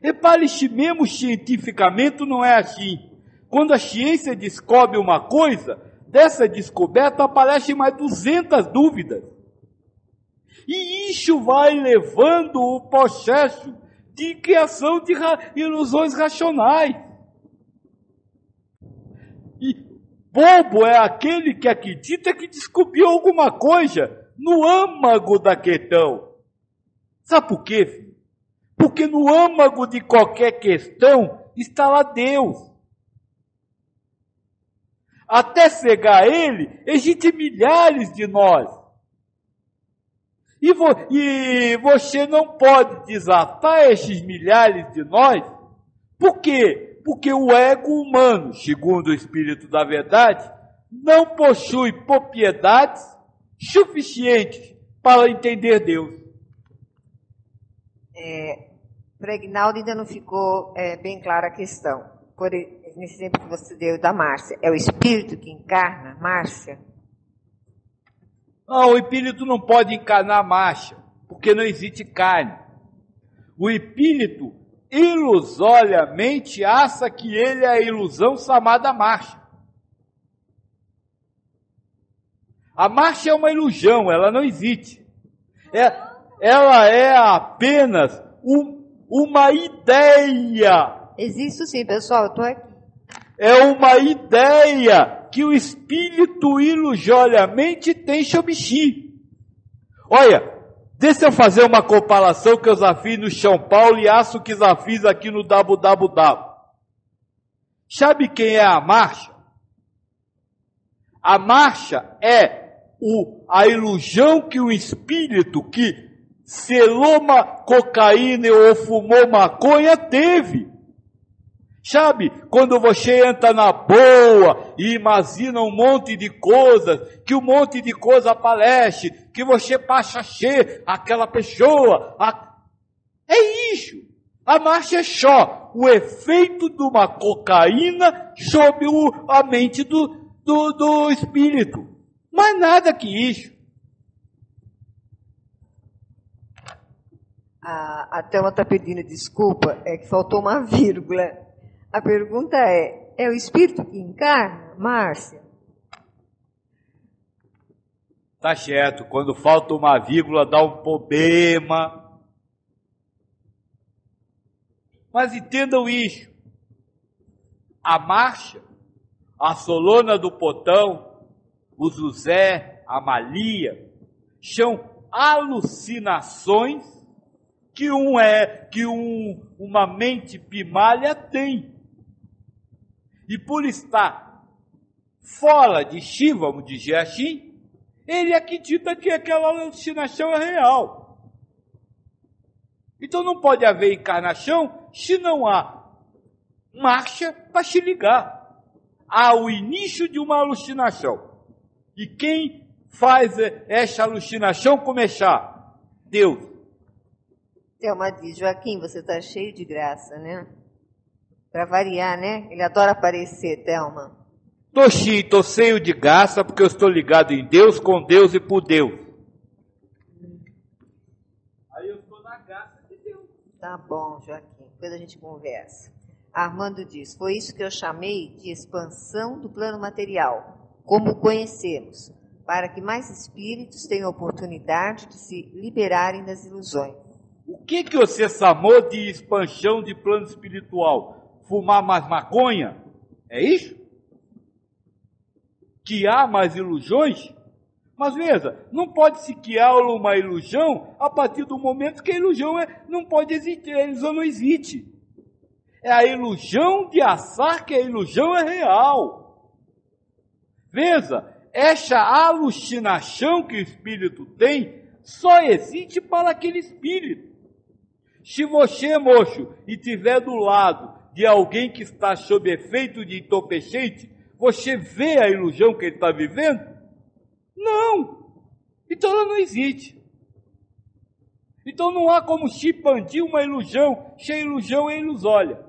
Repare-se mesmo cientificamente não é assim. Quando a ciência descobre uma coisa, dessa descoberta aparecem mais 200 dúvidas. E isso vai levando o processo de criação de ilusões racionais. E bobo é aquele que acredita que descobriu alguma coisa no âmago da questão. Sabe por quê, filho? Porque no âmago de qualquer questão está lá Deus. Até chegar a Ele, existem milhares de nós. E você não pode desatar esses milhares de nós. Por quê? Porque o ego humano, segundo o Espírito da Verdade, não possui propriedades suficientes para entender Deus. Para Ignaldo ainda não ficou bem clara a questão. Nesse exemplo que você deu da Márcia, é o espírito que encarna, Márcia? Não, o espírito não pode encarnar a marcha, porque não existe carne. O espírito ilusoriamente acha que ele é a ilusão chamada marcha. A marcha é uma ilusão, ela não existe. Ela é apenas uma ideia. Existe sim, pessoal, eu estou aqui. É uma ideia que o espírito ilusoriamente tem sobre si. Olha, deixa eu fazer uma comparação que eu já fiz no São Paulo e acho que já fiz aqui no www. Sabe quem é a marcha? A marcha é a ilusão que o espírito que selou cocaína ou fumou maconha teve. Sabe, quando você entra na boa e imagina um monte de coisas, que um monte de coisa aparece, que você passa a ser aquela pessoa. É isso. A marcha é só o efeito de uma cocaína sobre a mente do espírito. Mais nada que isso. A Thelma está pedindo desculpa, é que faltou uma vírgula. A pergunta é o espírito que encarna, Márcia? Tá certo, quando falta uma vírgula dá um problema. Mas entendam isso. A marcha, a Solona do Potão, o José, a Malia, são alucinações que uma mente pimalha tem. E por estar fora de si, vamos dizer assim, ele acredita que aquela alucinação é real. Então não pode haver encarnação se não há marcha para se ligar. Há o início de uma alucinação. E quem faz essa alucinação começar? Deus. Thelma diz, Joaquim, você está cheio de graça, né? Para variar, né? Ele adora aparecer, Thelma. Tô cheio de graça porque eu estou ligado em Deus, com Deus e por Deus. Aí eu estou na graça de Deus. Tá bom, Joaquim. Depois a gente conversa. Armando diz, foi isso que eu chamei de expansão do plano material, como o conhecemos, para que mais espíritos tenham oportunidade de se liberarem das ilusões. O que você chamou de expansão de plano espiritual? Fumar mais maconha? É isso? Que há mais ilusões? Mas veja, não pode se criar uma ilusão a partir do momento que a ilusão não pode existir, a ilusão não existe. É a ilusão de achar que a ilusão é real. Veja, essa alucinação que o espírito tem só existe para aquele espírito. Se você, moço, e estiver do lado de alguém que está sob efeito de entorpecente, você vê a ilusão que ele está vivendo? Não. Então ela não existe. Então não há como se expandir uma ilusão, se a ilusão é ilusória.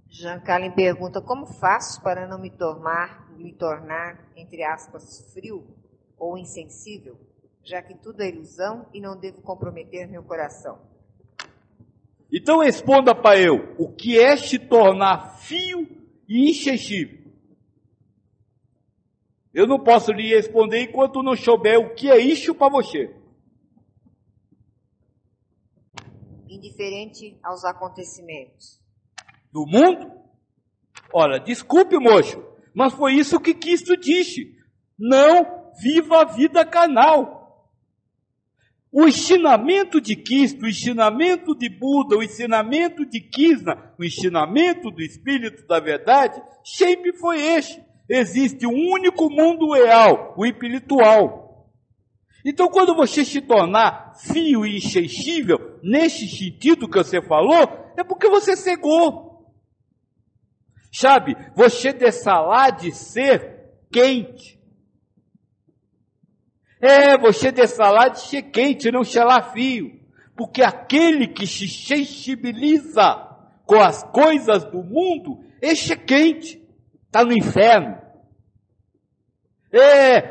Jean Carlin pergunta, como faço para não me tornar, entre aspas, frio ou insensível, já que tudo é ilusão e não devo comprometer meu coração? Então responda para eu, o que é se tornar frio e insensível? Eu não posso lhe responder enquanto não souber o que é isso para você. Indiferente aos acontecimentos. Do mundo? Olha, desculpe, moço, mas foi isso que Cristo disse. Não viva a vida carnal. O ensinamento de Cristo, o ensinamento de Buda, o ensinamento de Krishna, o ensinamento do Espírito da Verdade, sempre foi este. Existe um único mundo real, o espiritual. Então, quando você se tornar frio e insensível, nesse sentido que você falou, é porque você cegou. Sabe, você deixará de ser quente. Você deixará de ser quente, não será frio. Porque aquele que se sensibiliza com as coisas do mundo, esse é quente. Está no inferno.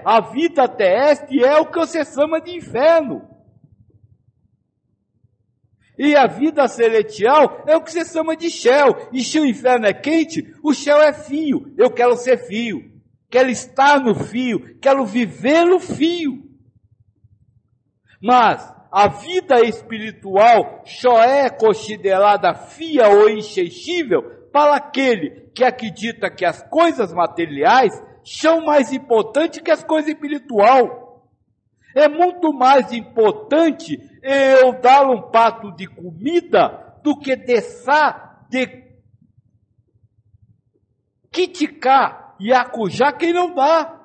A vida terrestre é o que você chama de inferno. E a vida celestial é o que você chama de céu. E se o inferno é quente, o céu é fio. Eu quero ser fio. Quero estar no fio. Quero viver no fio. Mas a vida espiritual só é considerada fia ou inexcessível para aquele que acredita que as coisas materiais são mais importantes que as coisas espirituais. É muito mais importante eu dar um prato de comida do que deixar de criticar e acusar quem não dá.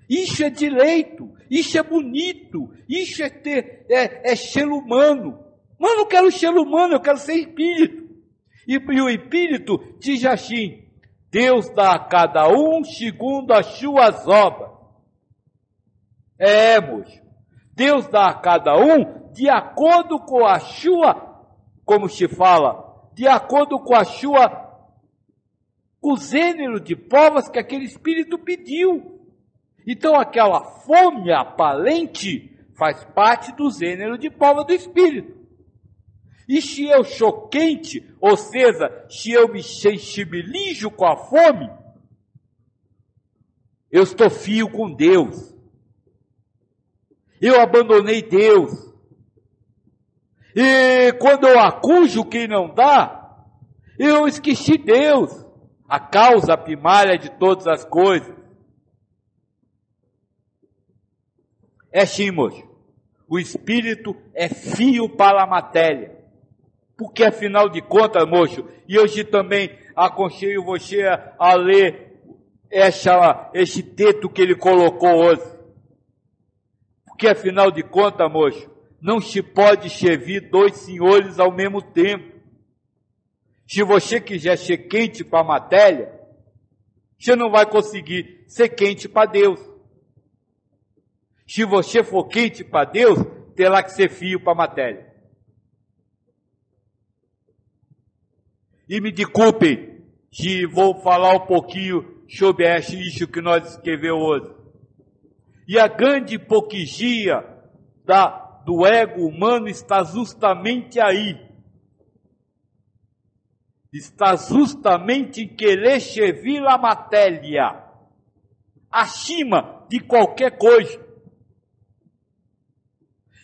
Isso é direito, isso é bonito, isso é ser humano. Mas eu não quero ser humano, eu quero ser espírito. E o espírito diz assim: Deus dá a cada um segundo as suas obras. Moço. Deus dá a cada um de acordo com a sua, como se fala, de acordo com a sua, o gênero de provas que aquele espírito pediu. Então aquela fome aparente faz parte do gênero de prova do espírito. E se eu sou quente, ou seja, se eu me sensibilizo com a fome, eu estou fio com Deus. Eu abandonei Deus. E quando eu acuso quem não dá, eu esqueci Deus, a causa primária de todas as coisas. É assim, moço. O espírito é fio para a matéria. Porque, afinal de contas, moço, e hoje também aconselho você a ler esse texto que ele colocou hoje. Porque, afinal de contas, moço, não se pode servir dois senhores ao mesmo tempo. Se você quiser ser quente para a matéria, você não vai conseguir ser quente para Deus. Se você for quente para Deus, terá que ser fio para a matéria. E me desculpem se vou falar um pouquinho sobre isso que nós escrevemos hoje. E a grande hipocrisia do ego humano está justamente aí. Está justamente em querer servir a matéria acima de qualquer coisa.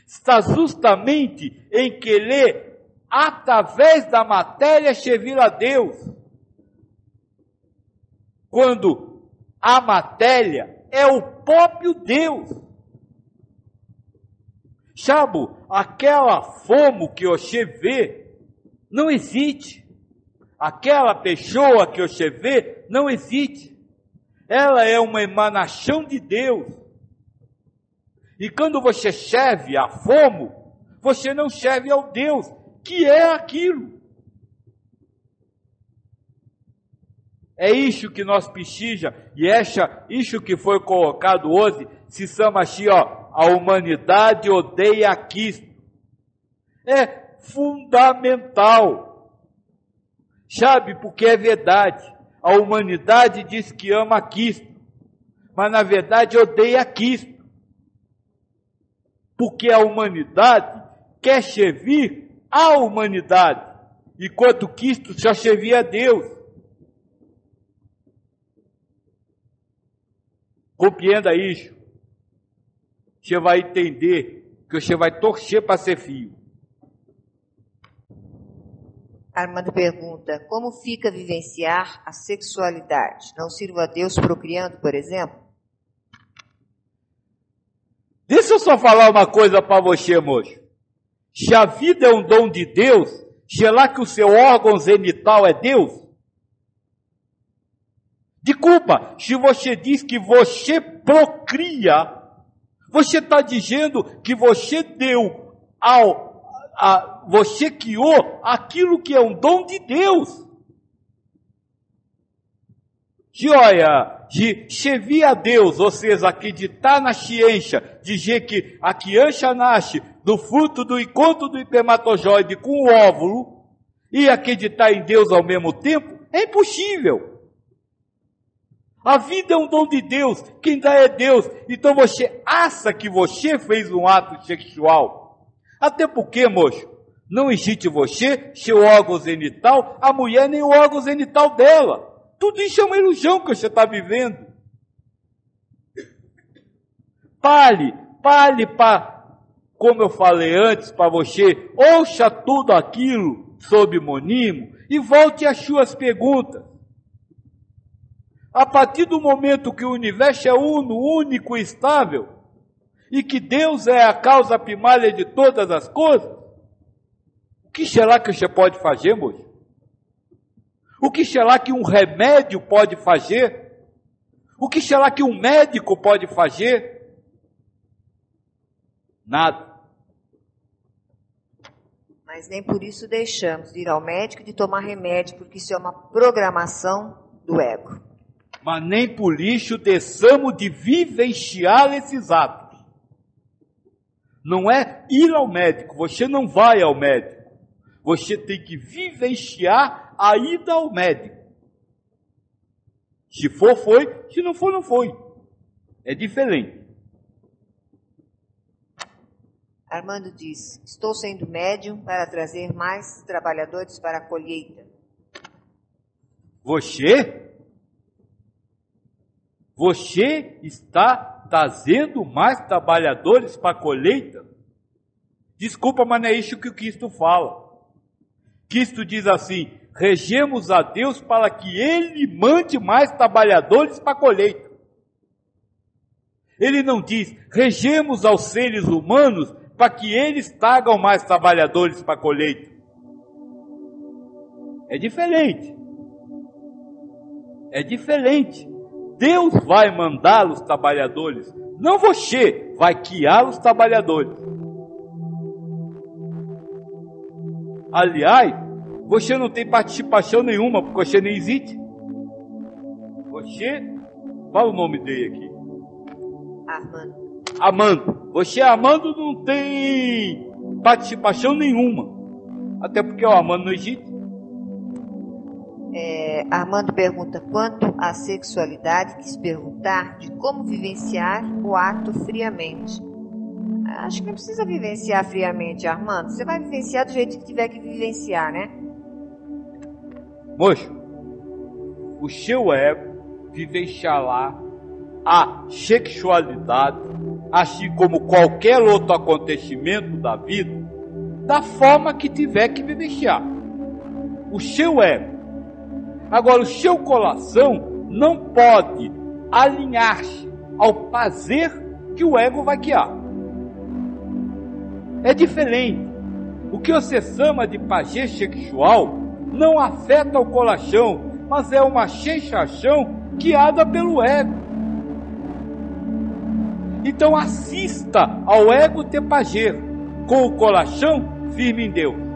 Está justamente em querer, através da matéria, servir a Deus. Quando a matéria é o próprio Deus. Sabe, aquela fome que você vê, não existe. Aquela pessoa que você vê, não existe. Ela é uma emanação de Deus. E quando você serve a fome, você não serve ao Deus, que é aquilo. É isso que nós precisamos, e isso que foi colocado hoje, se chama assim, a humanidade odeia Cristo. É fundamental. Sabe, porque é verdade. A humanidade diz que ama Cristo, mas na verdade odeia Cristo. Porque a humanidade quer servir à humanidade, enquanto Cristo só servia a Deus. Compreenda isso. Você vai entender que você vai torcer para ser filho. Armando pergunta: como fica vivenciar a sexualidade? Não sirvo a Deus procriando, por exemplo? Deixa eu só falar uma coisa para você, moço. Se a vida é um dom de Deus, será que o seu órgão genital é Deus? Desculpa, se você diz que você procria, você está dizendo que você deu você criou aquilo que é um dom de Deus. De servir a Deus, ou seja, acreditar na ciência, dizer que a criança nasce do fruto do encontro do espermatozoide com o óvulo, e acreditar em Deus ao mesmo tempo, é impossível. A vida é um dom de Deus, quem dá é Deus. Então você acha que você fez um ato sexual. Até porque, moço, não existe você, seu órgão genital, a mulher nem o órgão genital dela. Tudo isso é uma ilusão que você está vivendo. Pare para como eu falei antes para você, ouça tudo aquilo sob monimo e volte às suas perguntas. A partir do momento que o universo é uno, único e estável, e que Deus é a causa primária de todas as coisas, o que será que você pode fazer, moço? O que será que um remédio pode fazer? O que será que um médico pode fazer? Nada. Mas nem por isso deixamos de ir ao médico e de tomar remédio, porque isso é uma programação do ego. Mas nem por isso deixamos de vivenciar esses atos. Não é ir ao médico, você não vai ao médico. Você tem que vivenciar a ida ao médico. Se for, foi. Se não for, não foi. É diferente. Armando diz: estou sendo médium para trazer mais trabalhadores para a colheita. Você está trazendo mais trabalhadores para a colheita? Desculpa, mas não é isso que o Cristo fala. Cristo diz assim: regemos a Deus para que Ele mande mais trabalhadores para a colheita. Ele não diz: regemos aos seres humanos para que eles tragam mais trabalhadores para a colheita. É diferente. É diferente. Deus vai mandar os trabalhadores, não você vai criar os trabalhadores. Aliás, você não tem participação nenhuma, porque você nem existe. Você, qual é o nome dele aqui? Armando. Você, Armando, não tem participação nenhuma. Até porque o Armando não existe. Armando pergunta: quanto à sexualidade, quis perguntar de como vivenciar o ato friamente. Acho que não precisa vivenciar friamente, Armando. Você vai vivenciar do jeito que tiver que vivenciar, né? Moço, o seu ego vivenciará a sexualidade, assim como qualquer outro acontecimento da vida, da forma que tiver que vivenciar. O seu ego. Agora, o seu coração não pode alinhar-se ao prazer que o ego vai criar. É diferente. O que você chama de prazer sexual não afeta o coração, mas é uma sensação criada pelo ego. Então assista ao ego ter prazer, com o coração firme em Deus.